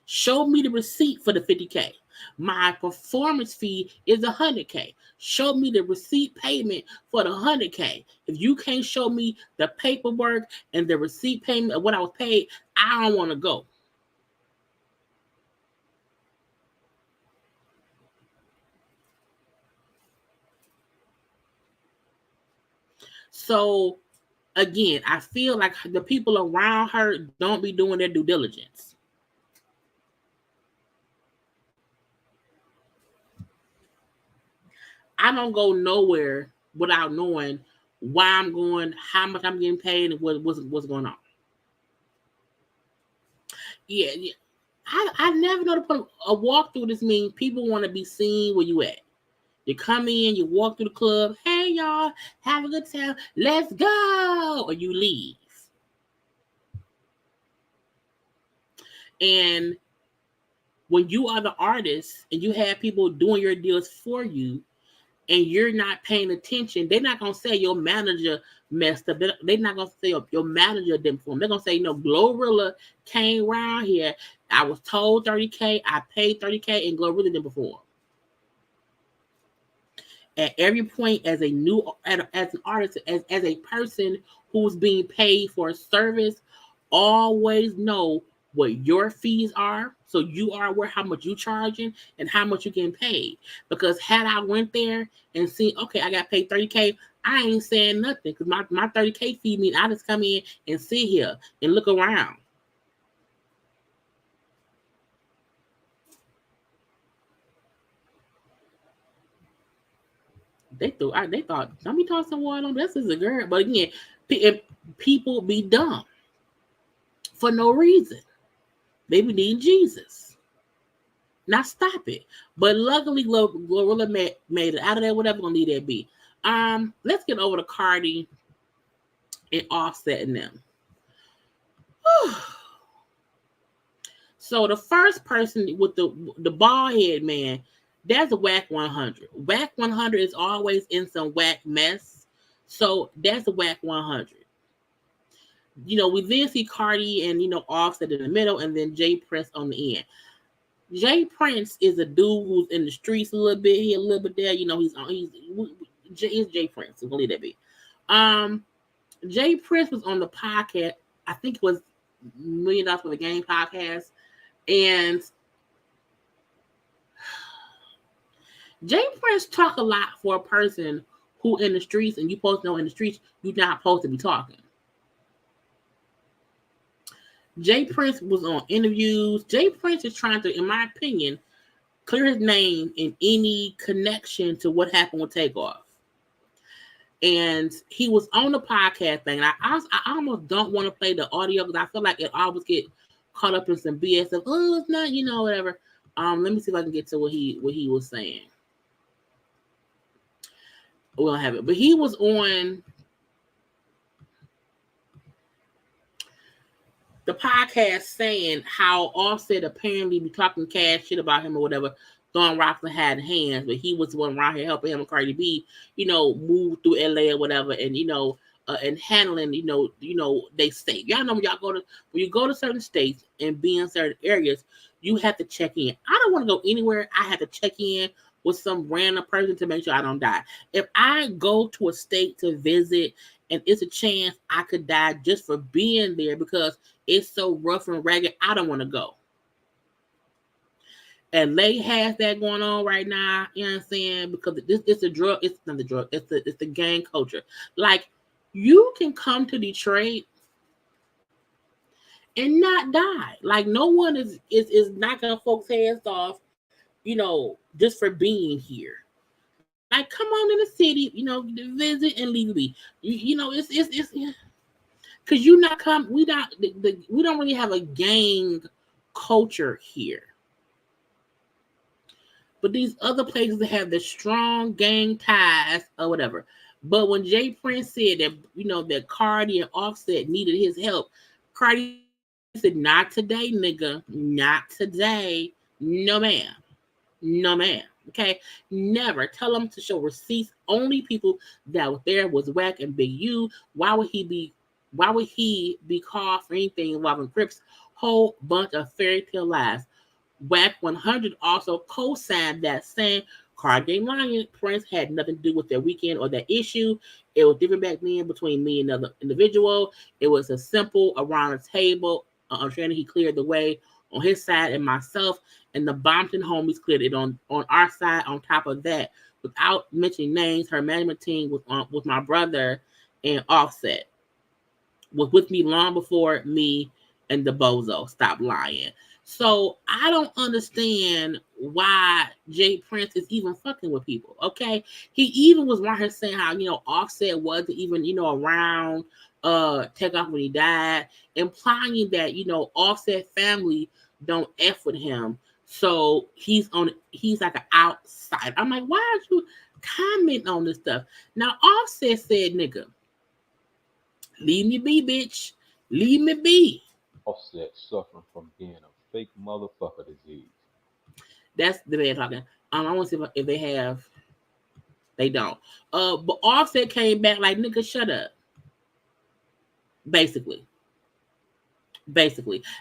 [SPEAKER 1] Show me the receipt for the $50K. My performance fee is $100K. Show me the receipt payment for the $100K. If you can't show me the paperwork and the receipt payment of what I was paid, I don't want to go. So, again, I feel like the people around her don't be doing their due diligence. I don't go nowhere without knowing why I'm going, how much I'm getting paid, and what's going on. Yeah. I never know to put a walkthrough. This means people want to be seen where you at. You come in, you walk through the club. Hey, y'all, have a good time. Let's go. Or you leave. And when you are the artist and you have people doing your deals for you, and you're not paying attention, they're not going to say your manager messed up. They're not going to say your manager didn't perform. They're going to say, Glorilla came around here. I was told $30K. I paid $30K, and Glorilla didn't perform. At every point, as an artist, as a person who's being paid for a service, always know what your fees are, so you are aware how much you charging and how much you getting paid. Because had I went there and seen, okay, I got paid $30K, I ain't saying nothing, because my $30K fee means I just come in and sit here and look around. They thought, don't be tossing water on this is a girl. But again, people be dumb for no reason. They be needing Jesus. Now stop it. But luckily, Glorilla made it out of there. Whatever gonna leave that be. Let's get over to Cardi and Offset and them. So the first person with the bald head man, that's a whack 100. Whack 100 is always in some whack mess. So that's a whack 100. We then see Cardi and Offset in the middle, and then Jay Prince on the end. Jay Prince is a dude who's in the streets a little bit here, a little bit there. He's Jay Prince. So we'll leave that be. Jay Prince was on the podcast. I think it was $1 Million for the Game podcast. And Jay Prince talk a lot for a person who in the streets, and you supposed to know in the streets, you're not supposed to be talking. Jay Prince was on interviews. Jay Prince is trying to, in my opinion, clear his name in any connection to what happened with Takeoff. And he was on the podcast thing. I almost don't want to play the audio because I feel like it always get caught up in some BS of, oh, it's not, whatever. Let me see if I can get to what he was saying. We don't have it, but he was on the podcast saying how Offset apparently be talking cash shit about him or whatever, throwing rocks and had hands, but he was the one around here helping him and Cardi B, move through LA or whatever, and and handling, they state. Y'all know when you go to certain states and be in certain areas, you have to check in. I don't want to go anywhere. I have to check in with some random person to make sure I don't die. If I go to a state to visit and it's a chance I could die just for being there because it's so rough and ragged, I don't want to go. LA has that going on right now, you know what I'm saying? Because it's a drug, it's not the drug, it's the gang culture. Like, you can come to Detroit and not die. Like, no one is knocking folks' heads off, just for being here. Like, come on in the city, visit and leave me. It's because you not come. We don't really have a gang culture here. But these other places that have the strong gang ties or whatever. But when Jay Prince said that, that Cardi and Offset needed his help, Cardi said, "Not today, nigga. Not today. No, ma'am. No, ma'am. Okay? Never. Tell them to show receipts. Only people that was there was Whack and Big U. Why would he be called for anything involving Crips? Whole bunch of fairy tale lies." Whack 100 also co-signed that, saying Cardi Lion Prince had nothing to do with their weekend or that issue. It was different back then between me and another individual. It was a simple around the table understanding. He cleared the way on his side and myself, and the Bompton homies cleared it on our side. On top of that, without mentioning names, her management team was with my brother and Offset. Was with me long before me and the bozo. Stop lying. So I don't understand why Jay Prince is even fucking with people. Okay, he even was around here saying how Offset wasn't even around Takeoff when he died, implying that Offset family don't F with him. So he's like an outsider. I'm like, why aren't you commenting on this stuff? Now Offset said, "Nigga, leave me be, bitch. Leave me be."
[SPEAKER 3] Offset suffering from being a fake motherfucker disease.
[SPEAKER 1] That's the man talking. I want to see if they have. They don't. But Offset came back like, "Nigga, shut up." Basically,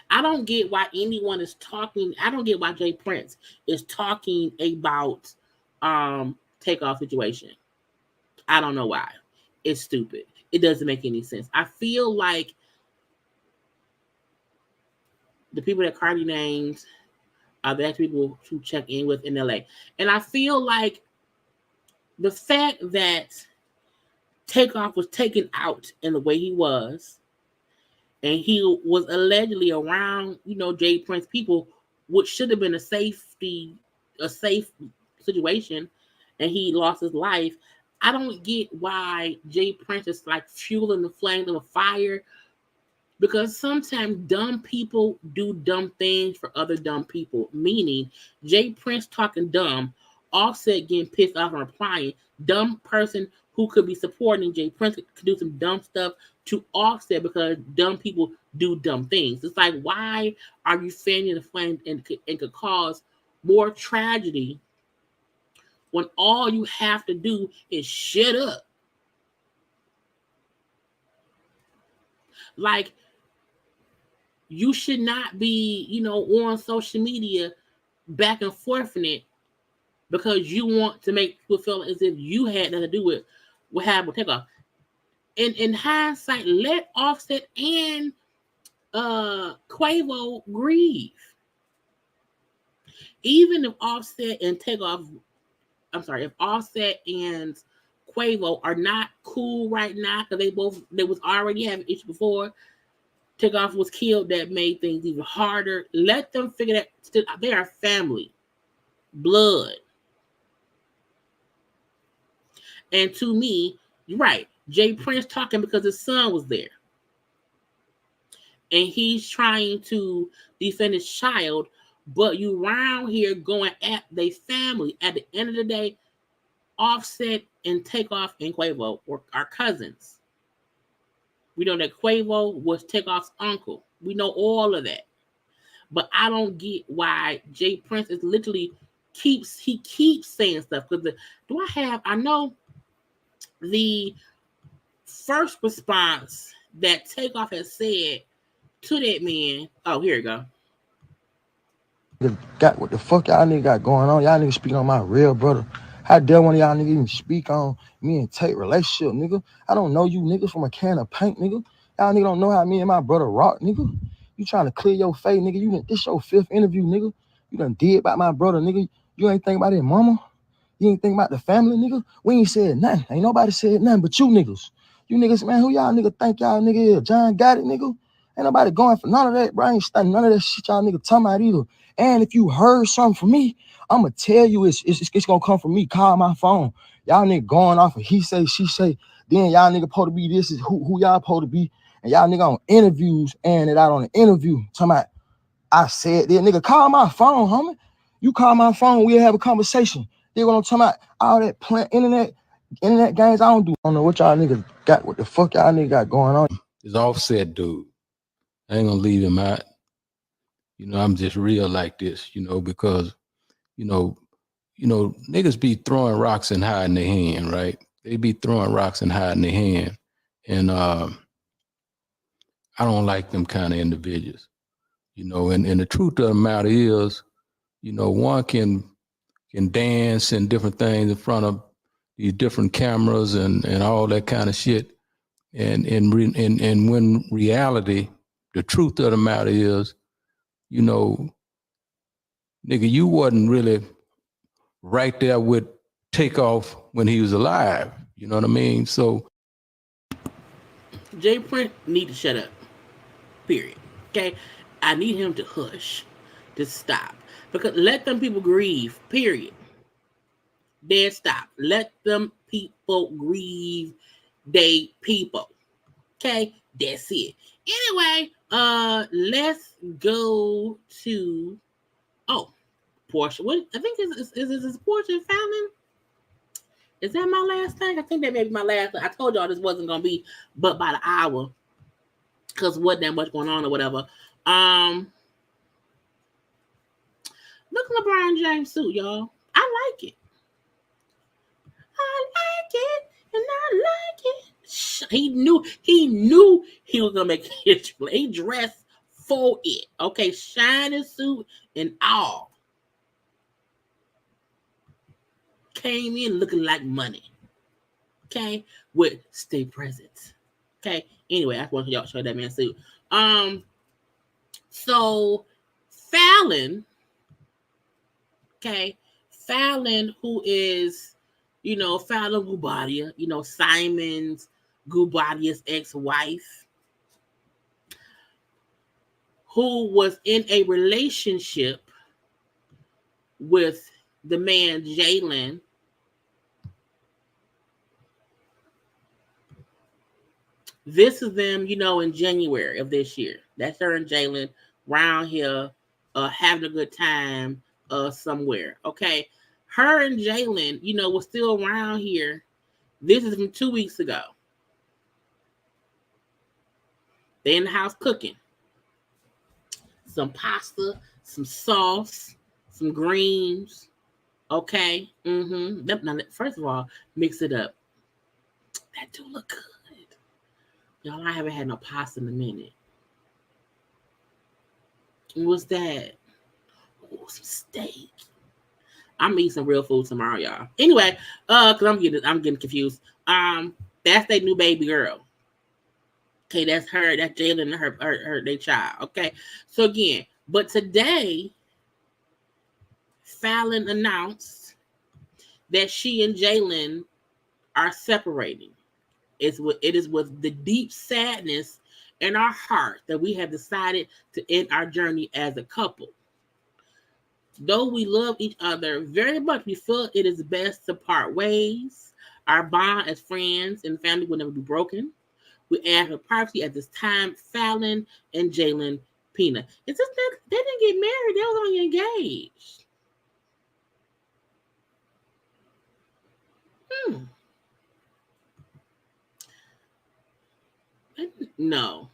[SPEAKER 1] I don't get why anyone is talking. I don't get why Jay Prince is talking about Takeoff situation. I don't know why. It's stupid. It doesn't make any sense. I feel like the people that Cardi names are the actual people who check in with in LA. And I feel like the fact that Takeoff was taken out in the way he was, and he was allegedly around, Jay Prince people, which should have been a safe situation, and he lost his life. I don't get why Jay Prince is like fueling the flame of a fire. Because sometimes dumb people do dumb things for other dumb people. Meaning, Jay Prince talking dumb, Offset getting pissed off and replying. Dumb person who could be supporting Jay Prince could do some dumb stuff to Offset because dumb people do dumb things. It's like, why are you fanning the flame and could cause more tragedy when all you have to do is shut up? Like, you should not be, on social media back and forth in it because you want to make people feel as if you had nothing to do with what happened with Takeoff. in hindsight, let Offset and Quavo grieve. Even if Offset and if Offset and Quavo are not cool right now because they was already having issues before Takeoff was killed, that made things even harder. Let them figure that they are family, blood. And to me, you're right. Jay Prince talking because his son was there. And he's trying to defend his child, but you around here going at their family. At the end of the day, Offset and Takeoff and Quavo are cousins. We know that Quavo was Takeoff's uncle. We know all of that. But I don't get why Jay Prince is literally keeps saying stuff. Because I know the first response that Takeoff has said to that man. Oh, here you go.
[SPEAKER 4] Got what the fuck y'all niggas got going on? Y'all niggas speak on my real brother. How dare one of y'all niggas even speak on me and Tate relationship, nigga? I don't know you niggas from a can of paint, nigga. Y'all niggas don't know how me and my brother rock, nigga. You trying to clear your face, nigga. This your 5th interview, nigga. You done did about my brother, nigga. You ain't think about his mama. You ain't think about the family, nigga. We ain't said nothing. Ain't nobody said nothing but you niggas. You niggas, man, who y'all nigga think y'all nigga is? John got it, nigga. Ain't nobody going for none of that, bro. I ain't studying none of that shit y'all nigga talking about either. And if you heard something from me, I'ma tell you it's gonna come from me. Call my phone. Y'all nigga going off of he say, she say. Then y'all nigga supposed to be this is who y'all supposed to be. And y'all nigga on interviews and it out on the interview. Talking about I said that nigga call my phone, homie. You call my phone, we'll have a conversation. Then what I'm talking about, all that plant internet games, I don't know what y'all niggas got, what the fuck y'all niggas got going on.
[SPEAKER 3] It's Offset, dude. I ain't gonna leave him out. I'm just real like this, because, niggas be throwing rocks and hiding their hand, right? They be throwing rocks and hiding their hand. And I don't like them kind of individuals, and the truth of the matter is, one can dance and different things in front of these different cameras and all that kind of shit. And when reality, the truth of the matter is, nigga, you wasn't really right there with Takeoff when he was alive. You know what I mean? So
[SPEAKER 1] Jay Prince need to shut up. Period. Okay? I need him to hush. To stop. Because let them people grieve. Period. Dead stop. Let them people grieve they people. Okay? That's it. Anyway, let's go to Porsha. What I think is Porsha and Fallon? Is that my last thing? I think that may be my last thing. I told y'all this wasn't gonna be but by the hour. Cause wasn't that much going on or whatever. Look at LeBron James suit, y'all. I like it. I like it, and I like it. He knew he was gonna make a history. He dressed for it. Okay, shiny suit and all. Came in looking like money. Okay, with stay present. Okay. Anyway, I just want y'all to show that man suit. So Fallon, okay, Fallon, who is, Fallon Gubadia, Simon's Gubadia's ex-wife, who was in a relationship with the man Jalen. This is them, in January of this year. That's her and Jalen round here having a good time somewhere. Okay. Her and Jalen, was still around here. This is from 2 weeks ago. They in the house cooking. Some pasta, some sauce, some greens. Okay. Now, first of all, mix it up. That do look good. Y'all, I haven't had no pasta in a minute. What's that? Oh, some steak. I'm eating some real food tomorrow, y'all. Anyway, cause I'm getting confused. That's their new baby girl. Okay, that's her. That's Jaylen and her their child. Okay, so again, but today, Fallon announced that she and Jaylen are separating. It is with the deep sadness in our heart that we have decided to end our journey as a couple. Though we love each other very much, we feel it is best to part ways. Our bond as friends and family will never be broken. We ask for privacy at this time. Fallon and Jaylen Pina. It's just that they didn't get married; they was only engaged. No.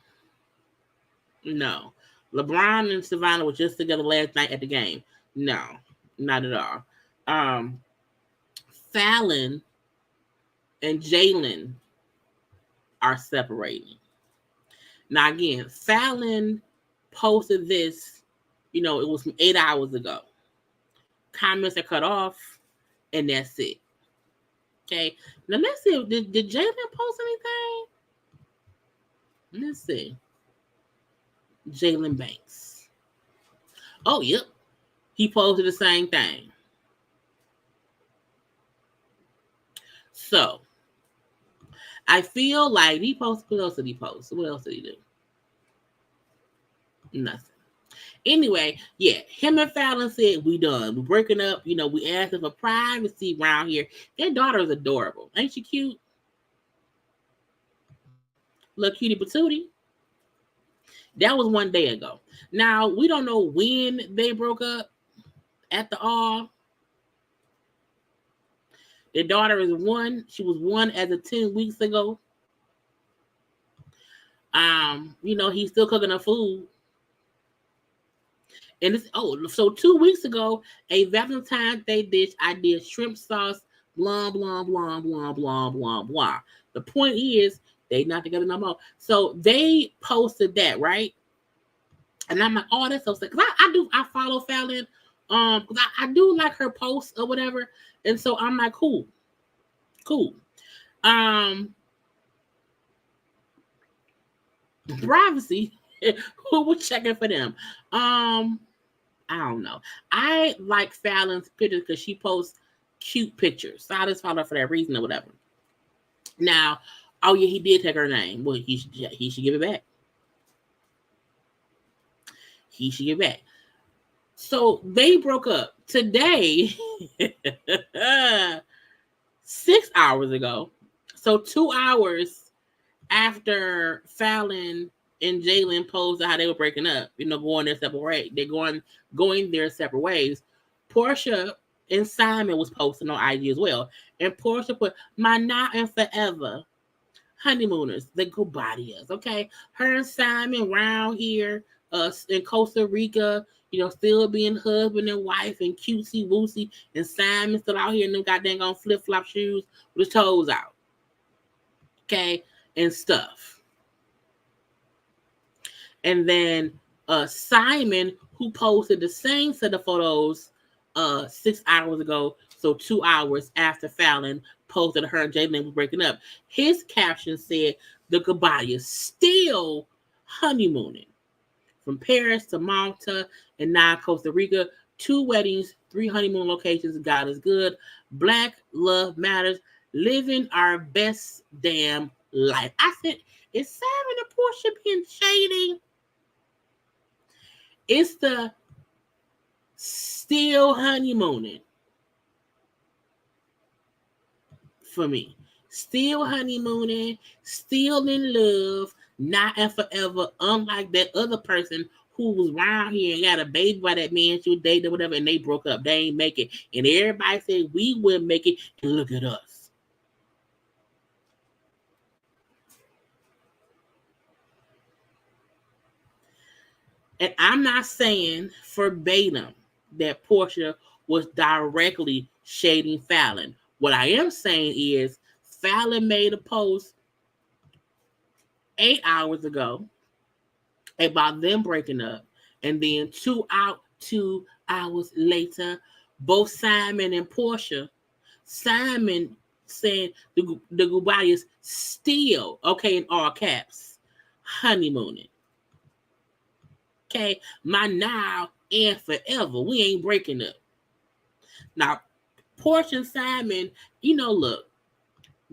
[SPEAKER 1] LeBron and Savannah were just together last night at the game. No, not at all. Fallon and Jaylen are separating. Now, again, Fallon posted this, it was from 8 hours ago. Comments are cut off, and that's it. Okay. Now, let's see. Did Jaylen post anything? Let's see. Jaylen Banks. Oh, yep. He posted the same thing. So, I feel like he posted. What else did he post? What else did he do? Nothing. Anyway, yeah, him and Fallon said, we done. We're breaking up. We asked for privacy around here. Their daughter is adorable. Ain't she cute? Little cutie patootie. That was 1 day ago. Now, we don't know when they broke up at the all. Their daughter is 1. She was 1 as of 10 weeks ago. He's still cooking her food. And so 2 weeks ago, a Valentine's Day dish, I did shrimp sauce, blah, blah, blah, blah, blah, blah, blah. The point is, they not together no more. So they posted that, right? And I'm like, oh, that's so sick. Because I follow Fallon. Because I do like her posts or whatever. And so I'm like, cool. Privacy. Who was checking for them? I don't know. I like Fallon's pictures because she posts cute pictures. So I just follow her for that reason or whatever. Now, oh yeah, he did take her name. Well, he should give it back. He should give it back. So they broke up today, 6 hours ago. So 2 hours after Fallon and Jaylen posted how they were breaking up, going their separate ways. They're going their separate ways. Porsha and Simon was posting on IG as well. And Porsha put, my now and forever honeymooners, the Gobadias, okay? Her and Simon round here in Costa Rica, still being husband and wife and cutesy woosy, and Simon still out here in them goddamn on flip-flop shoes with his toes out. Okay? And stuff. And then Simon, who posted the same set of photos 6 hours ago, so 2 hours after Fallon posted her and Jaylen was breaking up. His caption said, the Gabadias still honeymooning. From Paris to Malta and now Costa Rica. 2 weddings, 3 honeymoon locations. God is good. Black love matters. Living our best damn life. I said, is Simon and Porsha being shady? It's the still honeymooning for me. Still honeymooning, still in love, not and forever, unlike that other person who was around here and got a baby by that man she was dating or whatever, and they broke up. They ain't make it. And everybody said we wouldn't make it, and look at us. And I'm not saying verbatim that Porsha was directly shading Fallon. What I am saying is Fallon made a post 8 hours ago about them breaking up. And then 2 hours later, both Simon and Porsha, Simon said the Gubadias still, okay, in all caps, honeymooning. Okay, my now and forever. We ain't breaking up. Now, Porsha and Simon, look,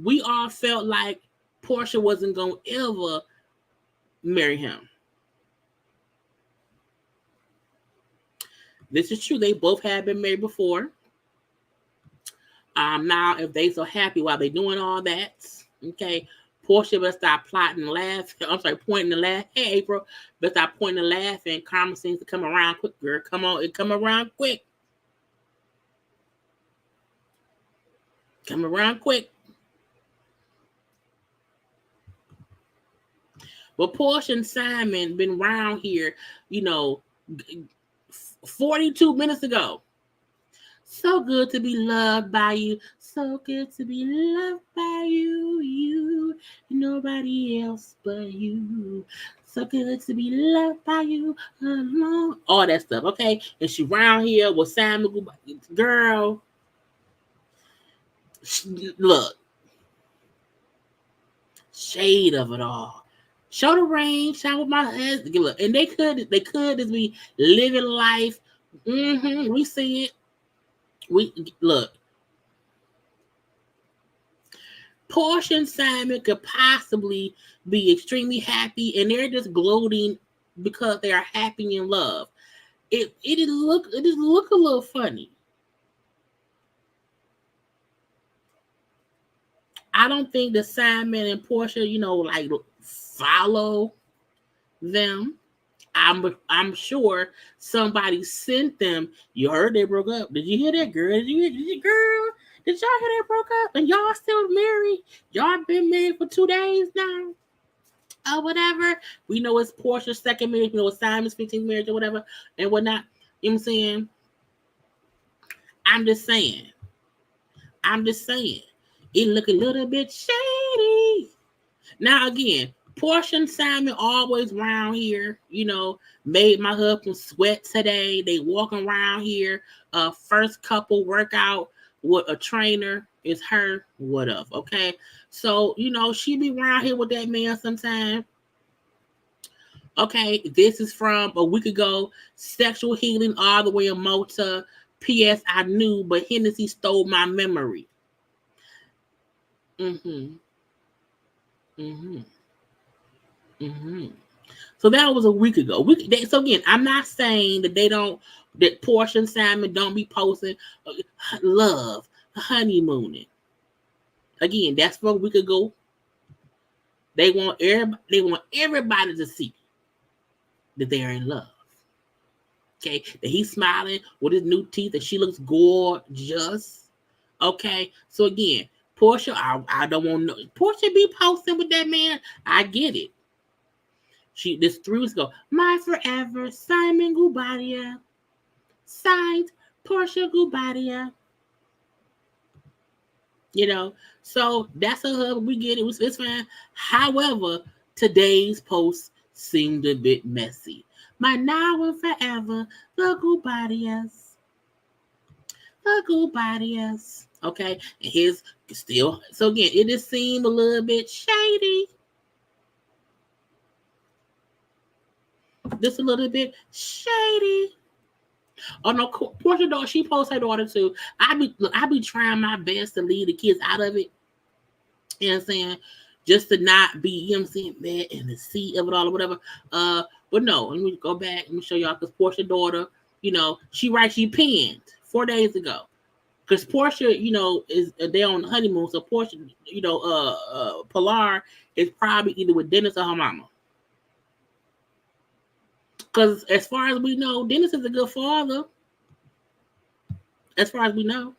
[SPEAKER 1] we all felt like Porsha wasn't going to ever marry him. This is true. They both had been married before. Now, if they so happy while they doing all that, okay, Porsha better stop plotting and laughing. I'm sorry, pointing and laughing. Hey, April, better stop pointing and laughing. Karma seems to come around quick, girl. Come on, it come around quick. Come around quick. But Porsha and Simon been around here, 42 minutes ago. So good to be loved by you. So good to be loved by you. You, nobody else but you. So good to be loved by you alone. All that stuff, okay? And she around here with Simon. Girl, look. Shade of it all. Show the range, shout with my husband. Look, and they could just be living life. We see it. We look. Porsha and Simon could possibly be extremely happy, and they're just gloating because they are happy in love. It just look a little funny. I don't think that Simon and Porsha, like follow them. I'm sure somebody sent them. You heard they broke up. Did you hear that, girl? Did y'all hear they broke up? And y'all still married? Y'all been married for 2 days now? Or whatever. We know it's Porsha's second marriage. We know it's Simon's 15th marriage or whatever and whatnot. You know what I'm saying? I'm just saying. It look a little bit shady. Now again, Porsha and Simon always around here, made my husband sweat today. They walking around here. First couple workout with a trainer is her. What up? Okay. So, she be around here with that man sometime. Okay. This is from a week ago. Sexual healing all the way in Malta. P.S. I knew, but Hennessy stole my memory. So that was a week ago. So again, I'm not saying that that Porsha and Simon don't be posting love, honeymooning. Again, that's from a week ago. They want everybody to see that they are in love. Okay, that he's smiling with his new teeth, that she looks gorgeous. Okay, so again, Porsha, I don't want no Porsha be posting with that man. I get it. This 3 weeks ago, my forever Simon Gubadia, signed Porsha Gubadia. So that's a hub. We get it. It's fine. However, today's post seemed a bit messy. My now and forever, the Gubadias. Okay, and his still. So again, it just seemed a little bit shady. Just a little bit shady. Oh no, Porsha daughter, she posts her daughter too. I be trying my best to leave the kids out of it. You know what I'm saying? Just to not be, mad in the seat of it all or whatever. But no, let me go back. Let me show y'all because Porsha daughter, she pinned 4 days ago. Because Porsha, is they on the honeymoon, so Porsha, Pilar is probably either with Dennis or her mama. Because as far as we know, Dennis is a good father. As far as we know,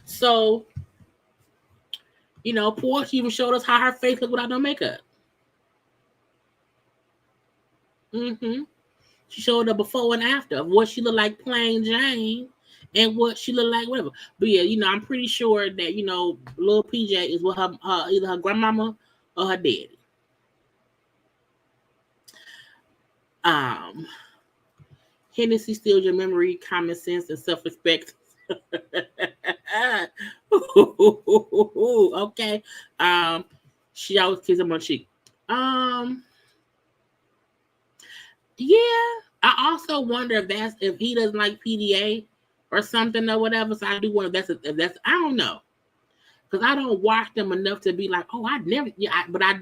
[SPEAKER 1] So, Porsche even showed us how her face looked without no makeup. She showed a before and after of what she looked like plain Jane and what she looked like whatever. But yeah, I'm pretty sure that, little PJ is with her either her grandmama or her daddy. Hennessy steals your memory, common sense, and self-respect. Okay. She always kisses him on the cheek. Yeah. I also wonder if he doesn't like PDA or something or whatever. So I do wonder if that's I don't know. Because I don't watch them enough to be like, oh, I never, yeah, but I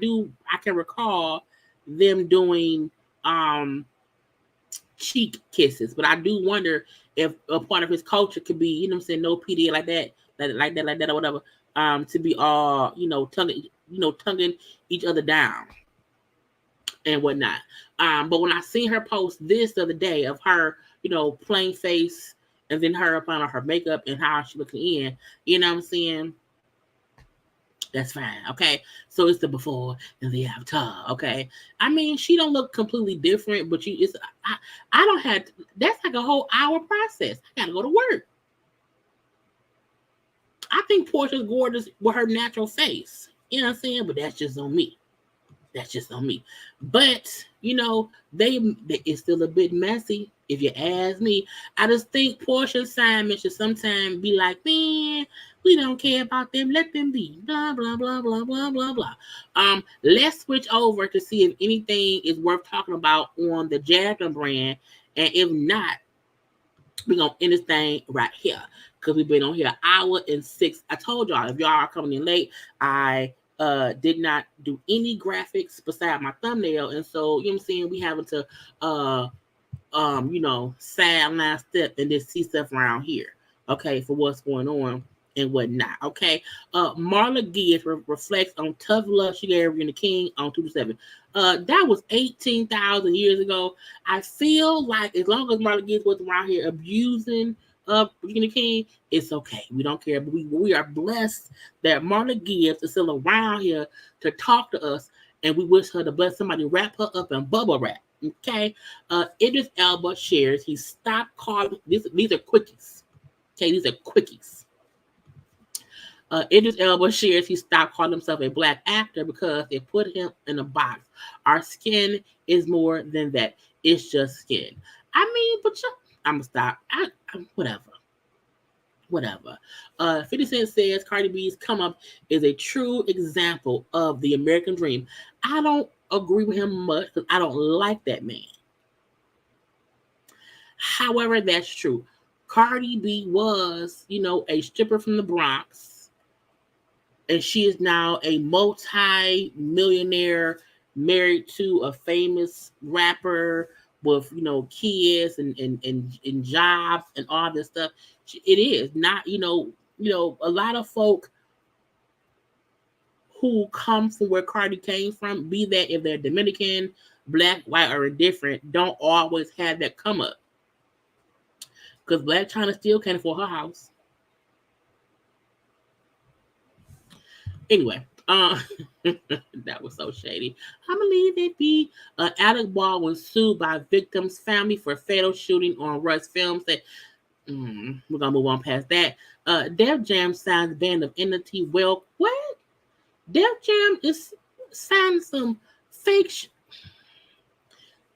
[SPEAKER 1] can recall them doing cheek kisses. But I do wonder if a part of his culture could be, you know what I'm saying, no PDA like that, or whatever, to be all, tonguing each other down and whatnot. But when I seen her post this the other day of her, plain face, and then her up on her makeup and how she looking in, you know what I'm saying? That's fine, okay? So it's the before and the after, okay? I mean, she don't look completely different, but I don't have to, that's like a whole hour process. I gotta go to work. I think Porsha's gorgeous with her natural face. You know what I'm saying? But that's just on me. But it's still a bit messy. If you ask me, I just think Porscha's assignment should sometimes be like, man, we don't care about them. Let them be. Blah blah blah blah blah blah blah. Let's switch over to see if anything is worth talking about on the Jasmine brand, and if not, we're gonna end this thing right here because we've been on here an hour and 6. I told y'all if y'all are coming in late, I did not do any graphics beside my thumbnail, and so you know what I'm saying, we having to sideline step and just see stuff around here, okay, for what's going on and whatnot, okay. Marla Gibbs reflects on tough love she gave Regina King on 2-7. That was 18,000 years ago. I feel like as long as Marla Gibbs was around here abusing Regina King, it's okay. We don't care. But we are blessed that Marla Gibbs is still around here to talk to us, and we wish her to bless somebody wrap her up in bubble wrap. Okay. Idris Elba shares he stopped calling these are quickies. Okay, these are quickies. Idris Elba shares he stopped calling himself a black actor because they put him in a box. Our skin is more than that. It's just skin. I mean, but I'm gonna stop. Whatever. 50 Cent says Cardi B's come up is a true example of the American dream. I don't agree with him much because I don't like that man. However, that's true. Cardi B was, a stripper from the Bronx, and she is now a multi-millionaire married to a famous rapper with kids and jobs and all this stuff. It is not a lot of folk who come from where Cardi came from, be that if they're Dominican, black, white, or indifferent, don't always have that come up. Because Blac Chyna still can't afford her house. Anyway, that was so shady. I believe it be. Alec Baldwin sued by victim's family for fatal shooting on Rost Films. That we're gonna move on past that. Def Jam signs band of entity. Well, what? Def Jam is signing some fake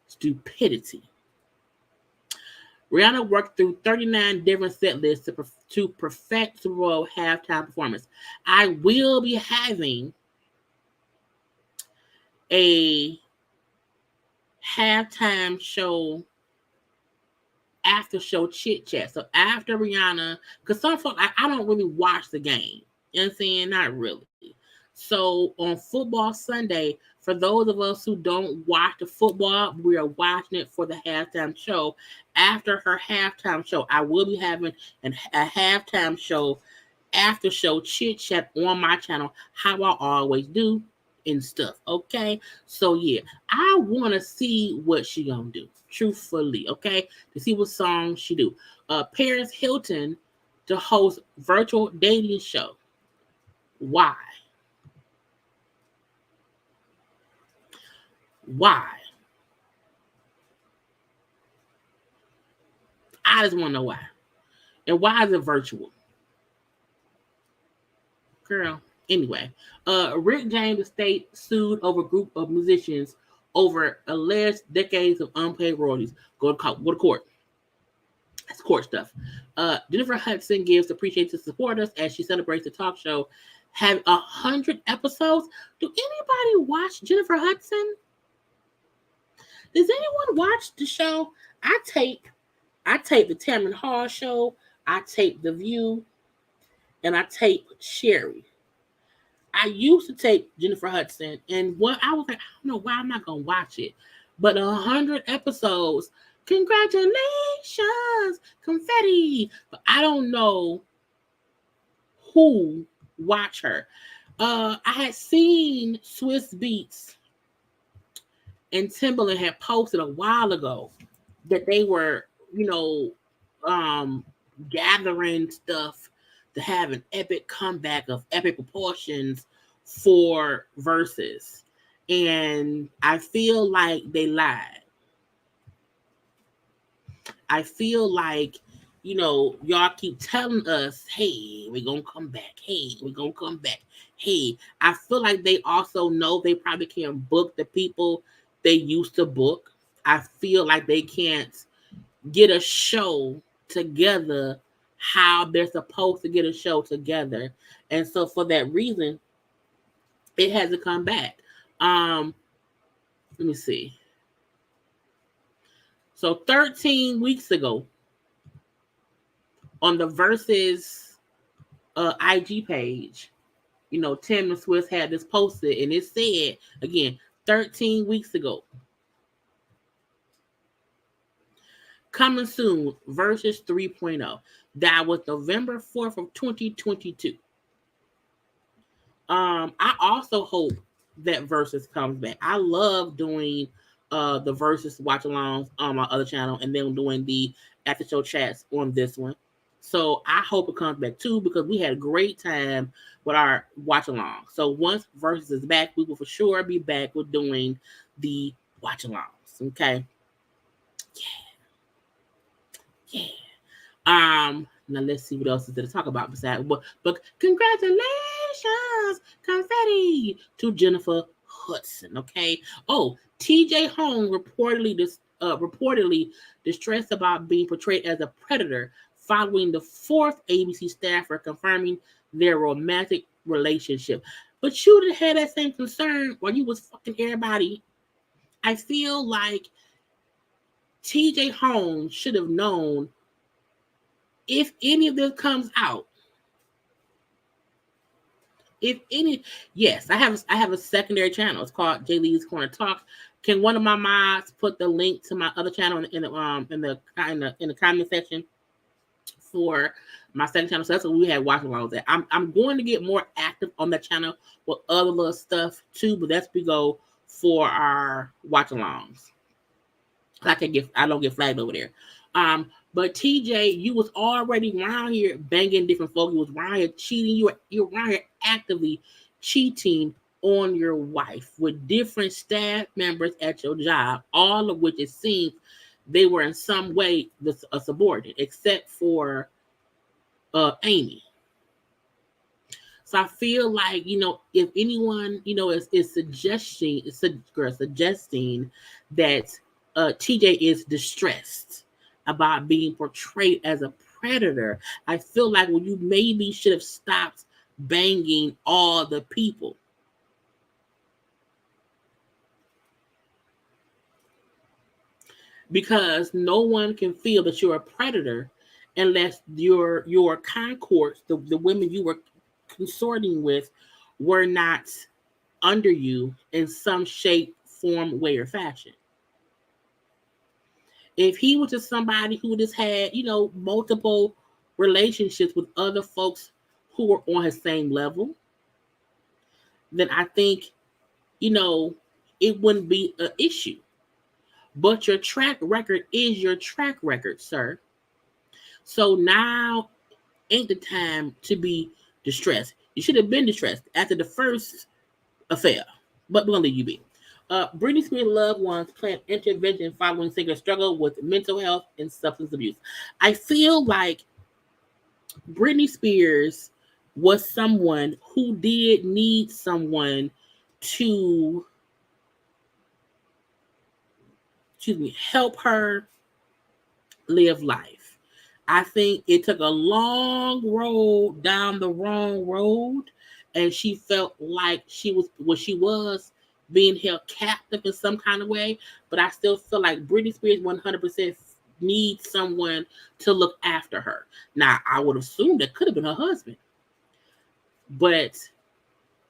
[SPEAKER 1] stupidity. Rihanna worked through 39 different set lists to perfect Super Bowl halftime performance. I will be having a halftime show, after show chit chat. So after Rihanna, because some folks, I don't really watch the game. You know what I'm saying? Not really. So on Football Sunday, for those of us who don't watch the football, we are watching it for the halftime show. After her halftime show, I will be having a halftime show, after show chit chat on my channel, how I always do and stuff. Okay, so yeah, I want to see what she gonna do. Truthfully, okay, to see what songs she do. Paris Hilton to host virtual dating show. Why? I just want to know why. And why is it virtual? Girl. Anyway, Rick James estate sued over a group of musicians over alleged decades of unpaid royalties. Go to court. That's court stuff. Jennifer Hudson gives appreciation to supporters as she celebrates the talk show have 100 episodes. Do anybody watch Jennifer Hudson? Does anyone watch the show? I tape the Tamron Hall show, I tape The View, and I tape Sherry. I used to tape Jennifer Hudson, and what I was like, I don't know why I'm not gonna watch it, but 100 episodes. Congratulations, confetti. But I don't know who watch her. I had seen Swiss Beats and Timbaland had posted a while ago that they were, gathering stuff to have an epic comeback of epic proportions for verses. And I feel like they lied. I feel like, y'all keep telling us, hey, we're going to come back. Hey, we're going to come back. Hey, I feel like they also know they probably can't book the people they used to book. I feel like they can't get a show together how they're supposed to get a show together. And so for that reason, it has to come back. Let me see. So 13 weeks ago, on the Versus IG page, Tim and Swiss had this posted, and it said, again, 13 weeks ago, coming soon, Versus 3.0. That was November 4th of 2022. I also hope that Versus comes back. I love doing the Versus watch-alongs on my other channel, and then doing the after-show chats on this one. So I hope it comes back too, because we had a great time with our watch-along. So once Versus is back, we will for sure be back with doing the watch-alongs. Okay. Yeah. Now let's see what else is there to talk about besides. But congratulations, confetti to Jennifer Hudson. Okay. Oh, TJ Holmes reportedly distressed about being portrayed as a predator following the fourth ABC staffer confirming their romantic relationship. But you would have had that same concern while you was fucking everybody. I feel like TJ Holmes should have known if any of this comes out. If any, yes, I have a secondary channel. It's called JayLeesCorner Talk. Can one of my mods put the link to my other channel in the comment section for my second channel? So that's what we had watching along with that. I'm going to get more active on that channel with other little stuff too, but that's we go for our watch alongs. I don't get flagged over there. But TJ, you was already around here banging different folks. You was around here cheating. You're around here actively cheating on your wife with different staff members at your job, all of which it seems they were in some way a subordinate, except for Amy. So I feel like, if anyone, is suggesting that TJ is distressed about being portrayed as a predator, I feel like you maybe should have stopped banging all the people. Because no one can feel that you're a predator unless your consorts, the women you were consorting with, were not under you in some shape, form, way, or fashion. If he was just somebody who just had, multiple relationships with other folks who were on his same level, then I think, it wouldn't be an issue. But your track record is your track record, sir. So now ain't the time to be distressed. You should have been distressed after the first affair, but we're going to leave you be. Britney Spears' loved ones plan intervention following singer struggle with mental health and substance abuse. I feel like Britney Spears was someone who did need someone to help her live life. I think it took a long road down the wrong road, and she felt like she was being held captive in some kind of way. But I still feel like Britney Spears 100% needs someone to look after her. Now, I would assume that could have been her husband, but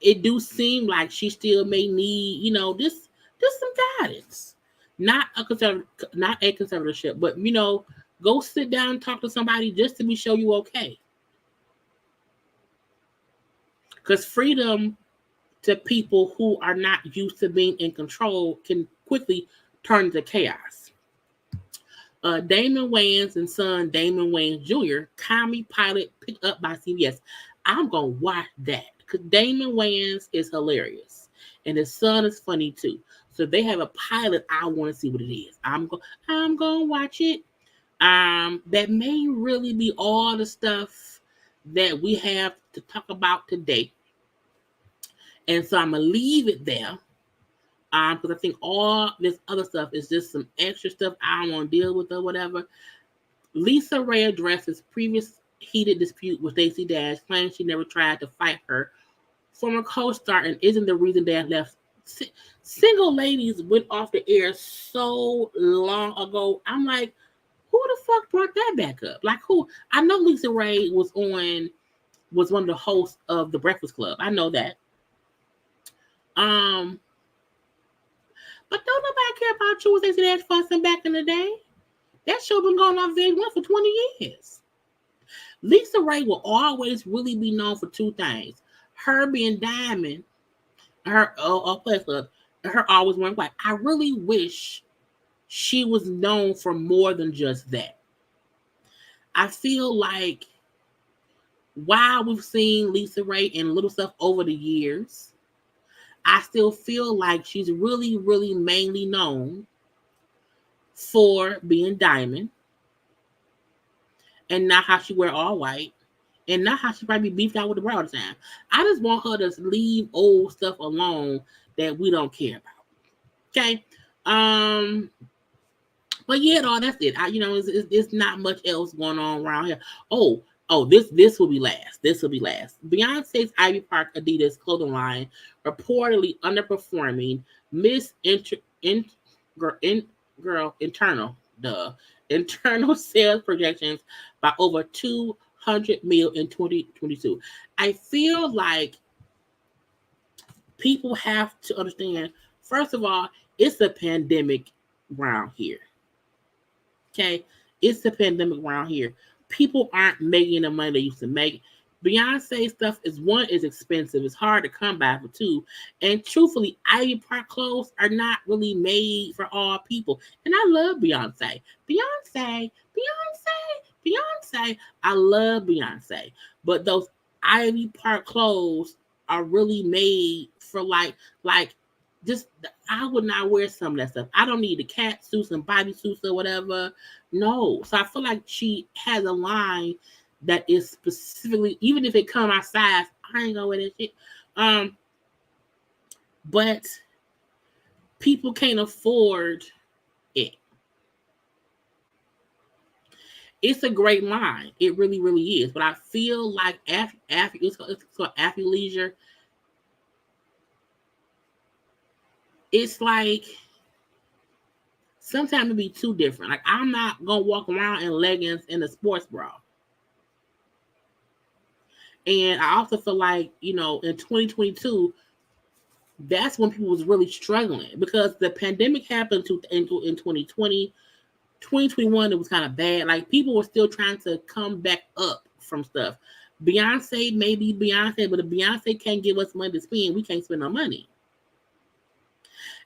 [SPEAKER 1] it do seem like she still may need, just some guidance. Not a conservatorship, but go sit down and talk to somebody just to be sure you okay. Because freedom to people who are not used to being in control can quickly turn into chaos. Damon Wayans and son Damon Wayans Jr. comedy pilot picked up by CBS. I'm gonna watch that because Damon Wayans is hilarious and his son is funny too. So they have a pilot. I want to see what it is. I'm gonna watch it. That may really be all the stuff that we have to talk about today. And so I'm gonna leave it there. Because I think all this other stuff is just some extra stuff I don't want to deal with or whatever. Lisa Ray addresses previous heated dispute with Stacey Dash, claiming she never tried to fight her former co-star and isn't the reason Dash left. Single Ladies went off the air so long ago. I'm like, who the fuck brought that back up? Like who? I know Lisa Ray was one of the hosts of The Breakfast Club. I know that. But don't nobody care about you with Stacey Dash fussing back in the day. That show been going on VH1 for 20 years. Lisa Ray will always really be known for two things. Her being Diamond, her Plus Club, and her always wearing white. I really wish she was known for more than just that. I feel like while we've seen Lisa Ray in little stuff over the years, I still feel like she's really, really mainly known for being Diamond and not how she wear all white and not how she probably beefed out with the broad time. I just want her to leave old stuff alone that we don't care about. Okay. But yeah, no, that's it. It's not much else going on around here. This will be last. This will be last. Beyonce's Ivy Park Adidas clothing line reportedly underperforming internal sales projections by over 200 mil in 2022. I feel like people have to understand, first of all, it's a pandemic around here. Okay? It's a pandemic around here. People aren't making the money they used to make. Beyonce stuff is expensive. It's hard to come by for two. And truthfully, Ivy Park clothes are not really made for all people. And I love Beyonce. Beyonce. I love Beyonce. But those Ivy Park clothes are really made for like just, I would not wear some of that stuff. I don't need the cat suits and bodysuits or whatever. No. So I feel like she has a line that is specifically, even if it come my size, I ain't gonna wear that shit. But people can't afford it. It's a great line. It really, really is. But I feel like it's called athleisure. It's like sometimes it be too different. Like I'm not gonna walk around in leggings and a sports bra. And I also feel like, in 2022, that's when people was really struggling because the pandemic happened in 2020. 2021, it was kind of bad. Like people were still trying to come back up from stuff. Beyonce may be Beyonce, but if Beyonce can't give us money to spend, we can't spend our money.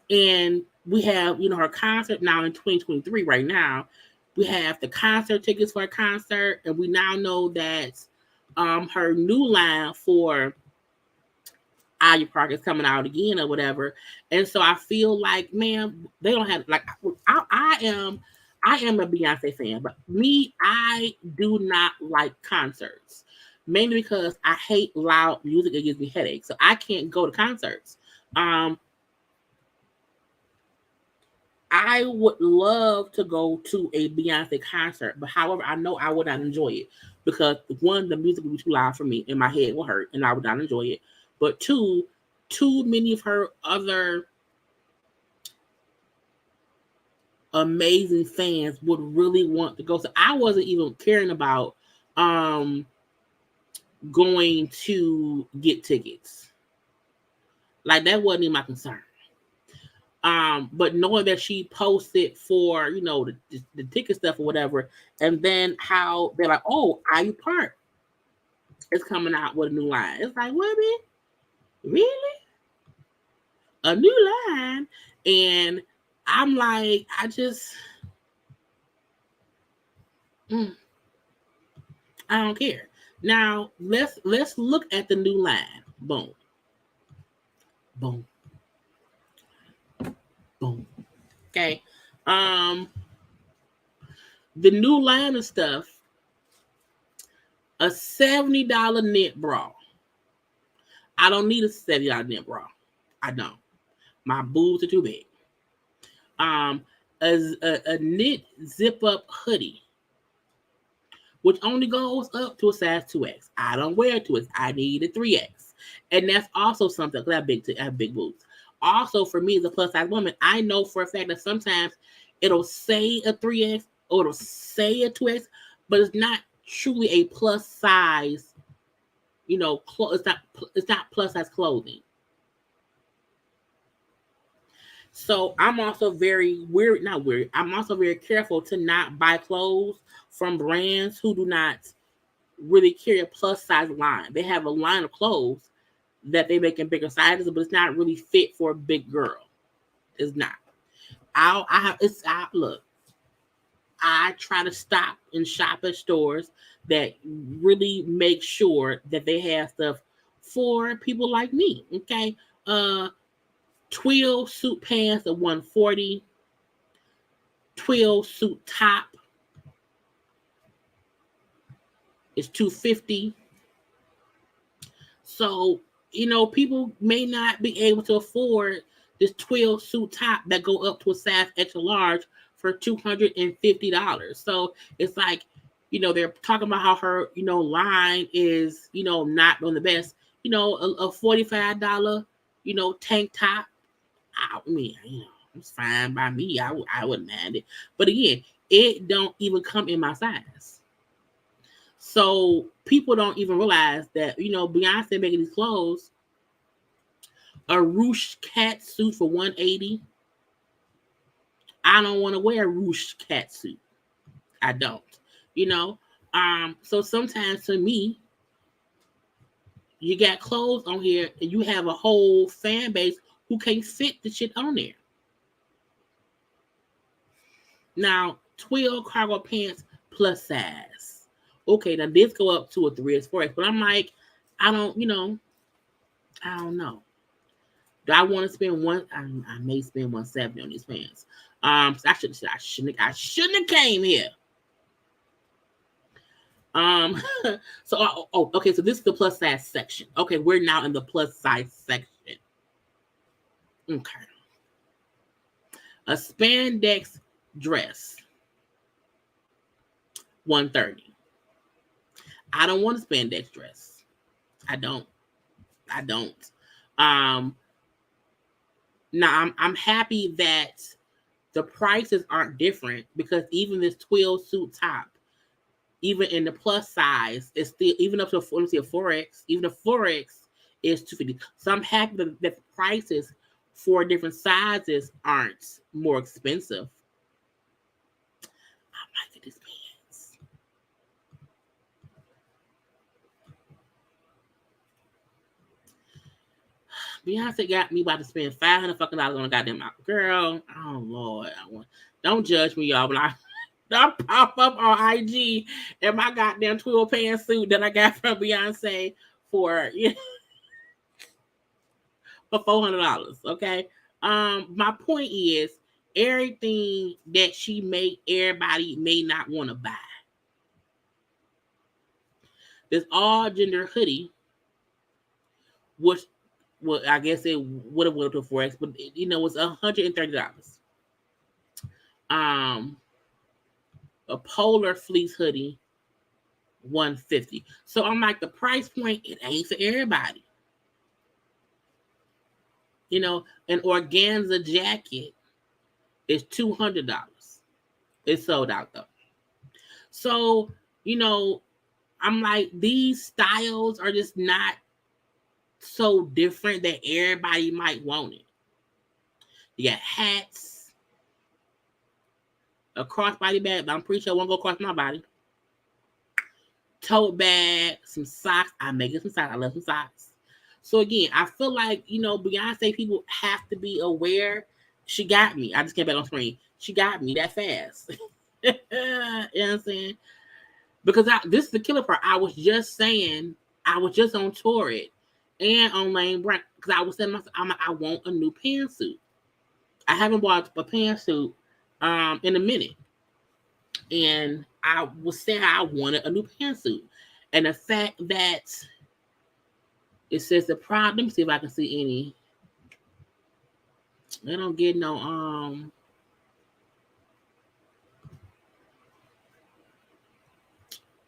[SPEAKER 1] And we have, her concert now in 2023 right now. We have the concert tickets for a concert, and we now know that her new line for Ivy Park is coming out again or whatever. And so I feel like, man, they don't have, like, I am a Beyonce fan, but me, I do not like concerts. Mainly because I hate loud music. It gives me headaches. So I can't go to concerts. I would love to go to a Beyonce concert, but however, I know I would not enjoy it because one, the music would be too loud for me and my head will hurt and I would not enjoy it. but two, too many of her other amazing fans would really want to go. So I wasn't even caring about going to get tickets. Like, that wasn't even my concern. But knowing that she posted for, you know, the ticket stuff or whatever, and then how they're like, oh, IU Park is coming out with a new line. It's like, what, man? Really? A new line? And I'm like, I don't care. Now let's look at the new line. Boom. Boom. Boom. Okay. The new line of stuff, a $70 knit bra. I don't need a $70 knit bra. I don't. My boobs are too big. A knit zip up hoodie, which only goes up to a size 2X. I don't wear 2X. I need a 3X. And that's also something, because I have big boobs. Also, for me as a plus size woman, I know for a fact that sometimes it'll say a 3X or it'll say a 2X, but it's not truly a plus size, you know, it's not plus size clothing. So I'm also I'm also very careful to not buy clothes from brands who do not really carry a plus size line. They have a line of clothes that they make in bigger sizes, but it's not really fit for a big girl. It's not. Look, I try to stop and shop at stores that really make sure that they have stuff for people like me. Okay. Twill suit pants at $140. Twill suit top is $250. So, you know, people may not be able to afford this twill suit top that go up to a size extra large for $250. So it's like, you know, they're talking about how her, you know, line is, you know, not on the best. You know, a $45, you know, tank top. I mean, you know, it's fine by me. I wouldn't mind it. But again, it don't even come in my size. So people don't even realize that, you know, Beyonce making these clothes, a ruched cat suit for $180. I don't want to wear a ruched cat suit. I don't, you know. So sometimes to me, you got clothes on here and you have a whole fan base who can't fit the shit on there. Now, twill cargo pants plus size. Okay, now this go up to a 3X, 4X, but I'm like, I don't know. Do I want to spend I may spend $170 on these pants. So I shouldn't have came here. So okay, so this is the plus size section. Okay, we're now in the plus size section. Okay. A spandex dress, $130. I don't want a spandex dress. I don't. Now I'm happy that the prices aren't different, because even this twill suit top, even in the plus size, is still even up to a 4X. Even a 4X is $250. So I'm happy that the prices for different sizes aren't more expensive. I might get these pants. Beyonce got me about to spend $500 fucking dollars on a goddamn outfit. Girl, oh Lord, don't judge me, y'all. But I pop up on IG and my goddamn twill pantsuit that I got from Beyonce for $400. Okay. My point is, everything that she made, everybody may not want to buy. This all gender hoodie, which, well, I guess it would have went up to 4X, but you know, it's $130. A polar fleece hoodie, $150. So I'm like, the price point, it ain't for everybody. You know, an organza jacket is $200. It's sold out though. So, you know, I'm like, these styles are just not so different that everybody might want it. You got hats, a crossbody bag, but I'm pretty sure it won't go across my body. Tote bag, some socks. I make it some socks. I love some socks. So again, I feel like, you know, Beyonce people have to be aware. She got me. I just came back on screen. She got me that fast. You know what I'm saying? Because this is the killer part. I was just saying, I was just on Torrid and on Lane Bryant because I was saying myself, I want a new pantsuit. I haven't bought a pantsuit in a minute. And I was saying I wanted a new pantsuit. And the fact that it says the product, let me see if I can see any. They don't get no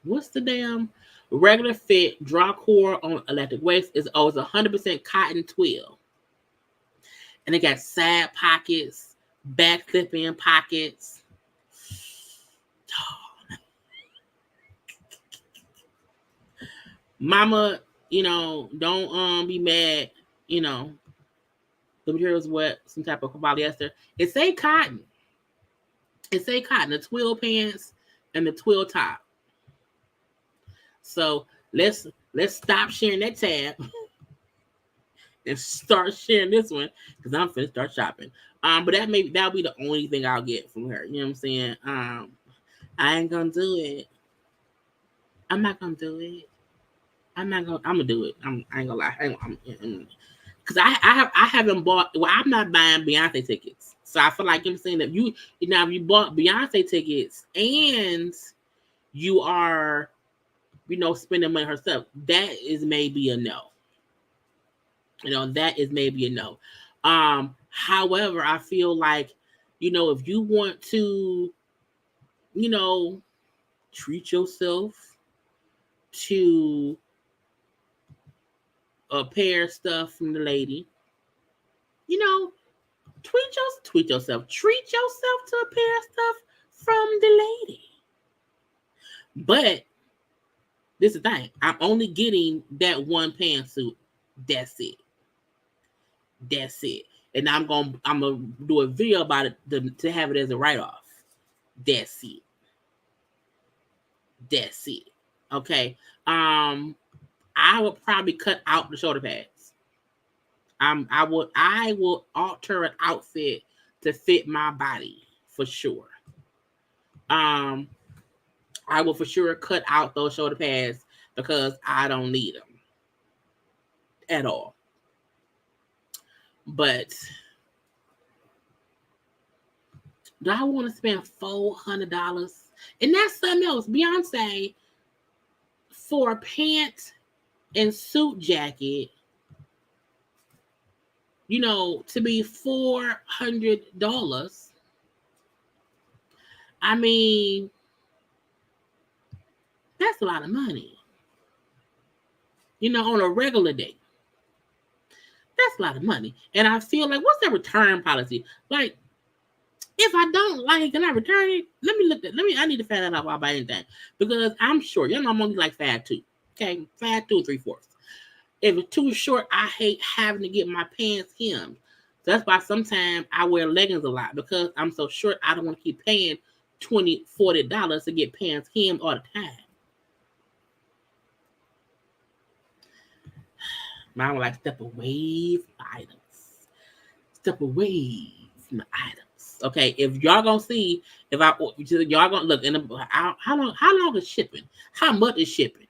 [SPEAKER 1] what's the damn regular fit draw core on electric waist is it's 100% cotton twill. And it got side pockets, back clip in pockets. Mama, you know, don't be mad, you know. The material is what, some type of polyester. It say cotton. It say cotton, the twill pants and the twill top. So let's stop sharing that tab and start sharing this one because I'm finna start shopping. But that'll be the only thing I'll get from her. You know what I'm saying? I ain't gonna do it. I'm not gonna do it. I'm gonna do it. I ain't gonna lie. Because I haven't bought. Well, I'm not buying Beyonce tickets, so I feel like I'm saying that if you bought Beyonce tickets and you are, you know, spending money herself, that is maybe a no. You know, that is maybe a no. However, I feel like, you know, if you want to, you know, treat yourself to a pair of stuff from the lady, you know, treat yourself to a pair of stuff from the lady. But this is the thing, I'm only getting that one pantsuit. That's it. And I'm gonna do a video about it to have it as a write-off. That's it. Okay. I would probably cut out the shoulder pads. I will alter an outfit to fit my body for sure. I will for sure cut out those shoulder pads because I don't need them at all. But do I want to spend $400? And that's something else. Beyonce, for a pant and suit jacket, you know, to be $400. I mean, that's a lot of money. You know, on a regular day. That's a lot of money. And I feel like, what's the return policy? Like, if I don't like it, can I return it? I need to find that out about anything. Because I'm short. You know, I'm only like 5'2". Okay, 5'2" 3/4. If it's too short, I hate having to get my pants hemmed. So that's why sometimes I wear leggings a lot because I'm so short. I don't want to keep paying $20, $40 to get pants hemmed all the time. Mine would like step away from the items. Step away from the items. Okay, if y'all gonna see, y'all gonna look in how long is shipping? How much is shipping?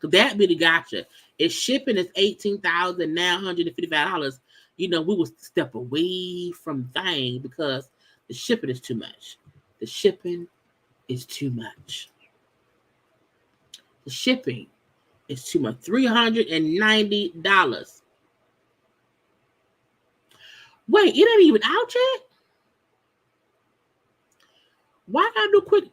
[SPEAKER 1] Cause that be the gotcha. If shipping is $18,955, you know, we would step away from thing because the shipping is too much. The shipping is too much. The shipping is too much. $390. Wait, it ain't even out yet? Why I gotta do quick?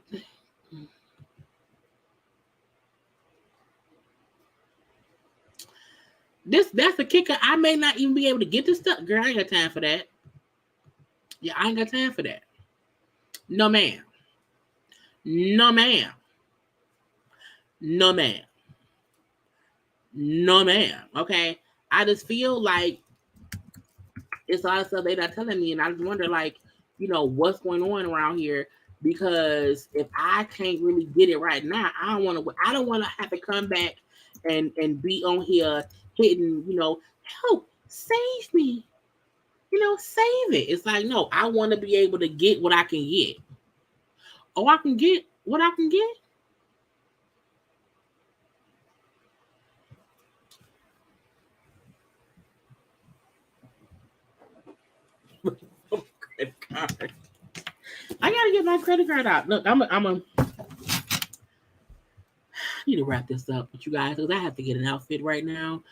[SPEAKER 1] That's the kicker. I may not even be able to get this stuff. Girl, I ain't got time for that. Yeah, I ain't got time for that. No, ma'am. No, ma'am. No, ma'am. No, ma'am. Okay. I just feel like it's a lot of stuff they're not telling me, and I just wonder, like, what's going on around here. Because if I can't really get it right now, I don't want to have to come back and be on here hitting, help, save me, save it. It's like, no, I want to be able to get what I can get. Oh, I can get what I can get. Credit card. I gotta get my credit card out. Look, I'm a need to wrap this up with you guys because I have to get an outfit right now.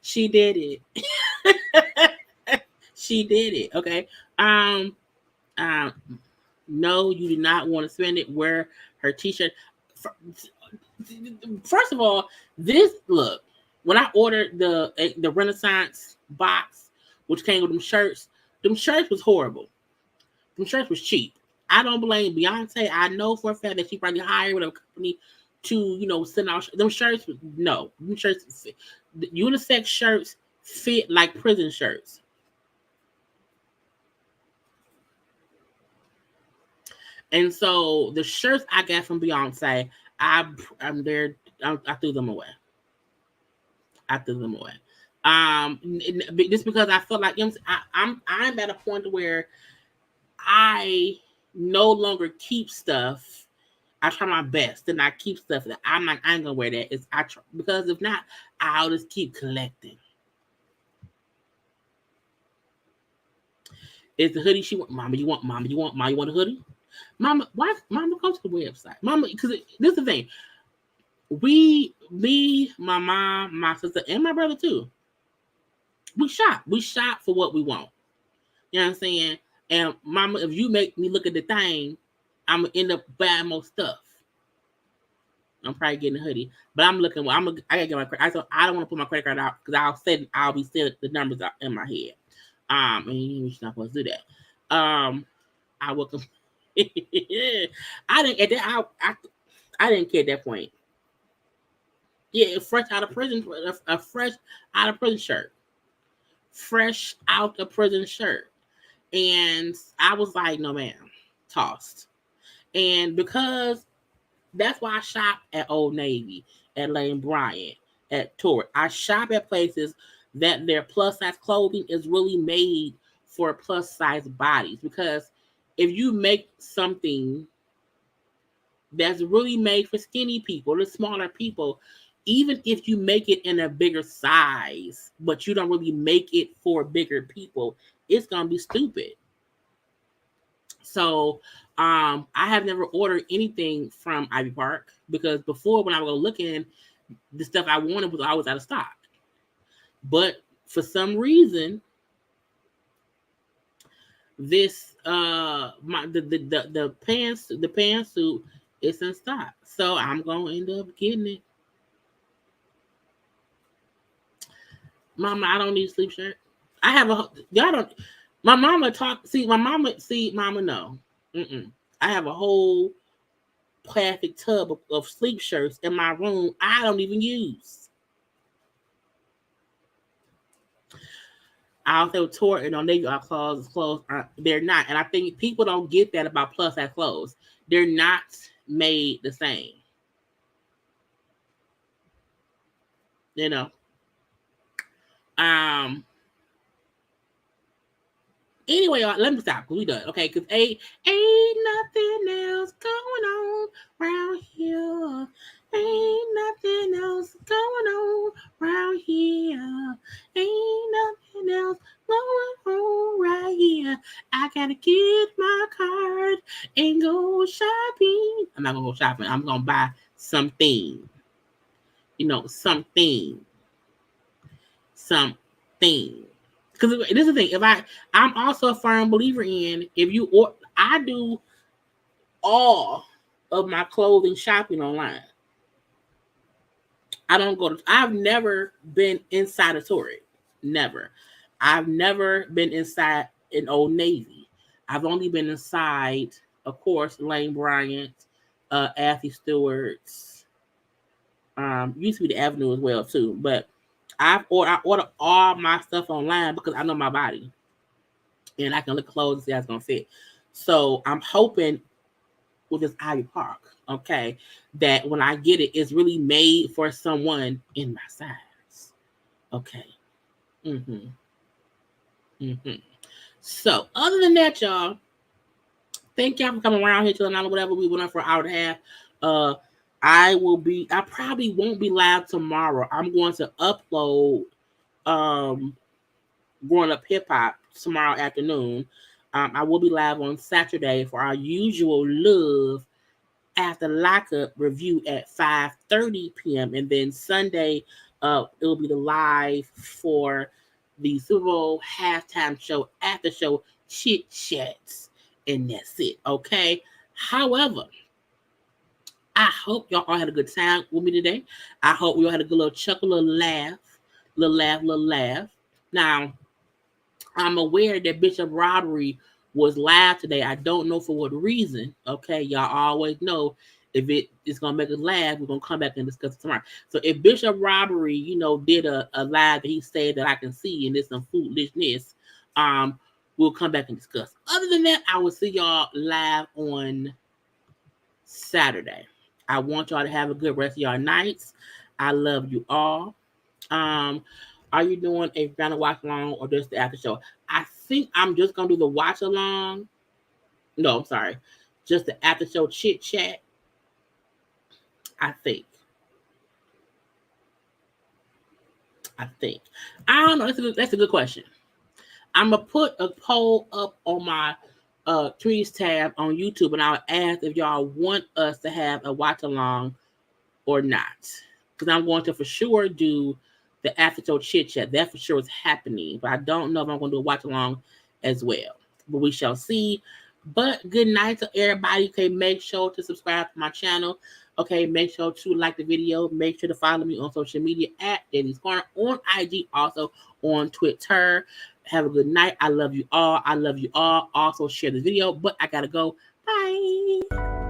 [SPEAKER 1] She did it. She did it. Okay. No, you do not want to spend it. Wear her t-shirt. First of all, look, when I ordered the Renaissance box, which came with them shirts was horrible. Them shirts was cheap. I don't blame Beyonce. I know for a fact that she probably hired with a company to, send out them shirts. No, them shirts, the unisex shirts fit like prison shirts. And so the shirts I got from Beyonce, I threw them away. Just because I felt like I'm at a point where I no longer keep stuff. I try my best and I keep stuff that I ain't gonna wear that. Because if not, I'll just keep collecting. Is the hoodie she want? Mama, you want a hoodie? Mama, why? Mama, go to the website. Mama, because this is the thing. Me, my mom, my sister, and my brother too. We shop. We shop for what we want. You know what I'm saying? And mama, if you make me look at the thing, I'm gonna end up buying more stuff. I'm probably getting a hoodie, but I'm looking. I gotta get my credit. I don't want to put my credit card out because I'll be setting the numbers out in my head. And you're not supposed to do that. I will. I didn't care at that point. Yeah, fresh out of prison, a fresh out of prison shirt. Fresh out of prison shirt. And I was like, no, ma'am, tossed. And because that's why I shop at Old Navy, at Lane Bryant, at Torrey. I shop at places that their plus size clothing is really made for plus size bodies. Because if you make something that's really made for skinny people, the smaller people, even if you make it in a bigger size, but you don't really make it for bigger people, it's gonna be stupid. So I have never ordered anything from Ivy Park because before, when I was looking, the stuff I wanted was always out of stock. But for some reason, this the pantsuit is in stock, so I'm gonna end up getting it. Mama, I don't need a sleep shirt. I have y'all don't. My mama mama no. I have a whole plastic tub of sleep shirts in my room I don't even use. I also tore it on Navy clothes. They're not. And I think people don't get that about plus size clothes. They're not made the same. You know. Anyway, y'all, let me stop because we done. Okay, because ain't nothing else going on around here. Ain't nothing else going on around here. Ain't nothing else going on right here. I gotta get my card and go shopping. I'm not gonna go shopping. I'm gonna buy something. Something. Because this is the thing. I'm also a firm believer in I do all of my clothing shopping online. I don't go to. I've never been inside a Tory. Never. I've never been inside an Old Navy. I've only been inside, of course, Lane Bryant, Athy Stewart's. Used to be the Avenue as well too, but I order all my stuff online because I know my body, and I can look clothes and see how it's gonna fit. So I'm hoping with this Ivy Park, okay, that when I get it, it's really made for someone in my size. Okay. So other than that, y'all, thank y'all for coming around here till 9 or whatever. We went on for an hour and a half. I probably won't be live tomorrow. I'm going to upload Growing Up Hip Hop tomorrow afternoon. I will be live on Saturday for our usual Love After Lockup review at 5:30 p.m. And then Sunday, it will be the live for the Super Bowl halftime show, after show chit chats, and that's it. Okay. However, I hope y'all all had a good time with me today. I hope we all had a good little chuckle, little laugh. Now, I'm aware that Bishop Robbery was live today. I don't know for what reason. Okay, y'all always know if it is gonna make us laugh, we're gonna come back and discuss it tomorrow. So if Bishop Robbery, did a live that he said that I can see and there's some foolishness, we'll come back and discuss. Other than that, I will see y'all live on Saturday. I want y'all to have a good rest of y'all nights. I love you all. Are you doing a final watch along or just the after show? I think I'm just gonna do the watch along. No, I'm sorry, just the after show chit chat. I think. I don't know. That's a good question. I'm gonna put a poll up on my Trees tab on YouTube, and I'll ask if y'all want us to have a watch along or not. Because I'm going to for sure do the after show chit chat. That for sure is happening, but I don't know if I'm going to do a watch along as well. But we shall see. But good night to everybody. Okay, make sure to subscribe to my channel. Okay, make sure to like the video. Make sure to follow me on social media at JayLeesCorner on IG, also on Twitter. Have a good night. I love you all. Also share the video, but I gotta go. Bye.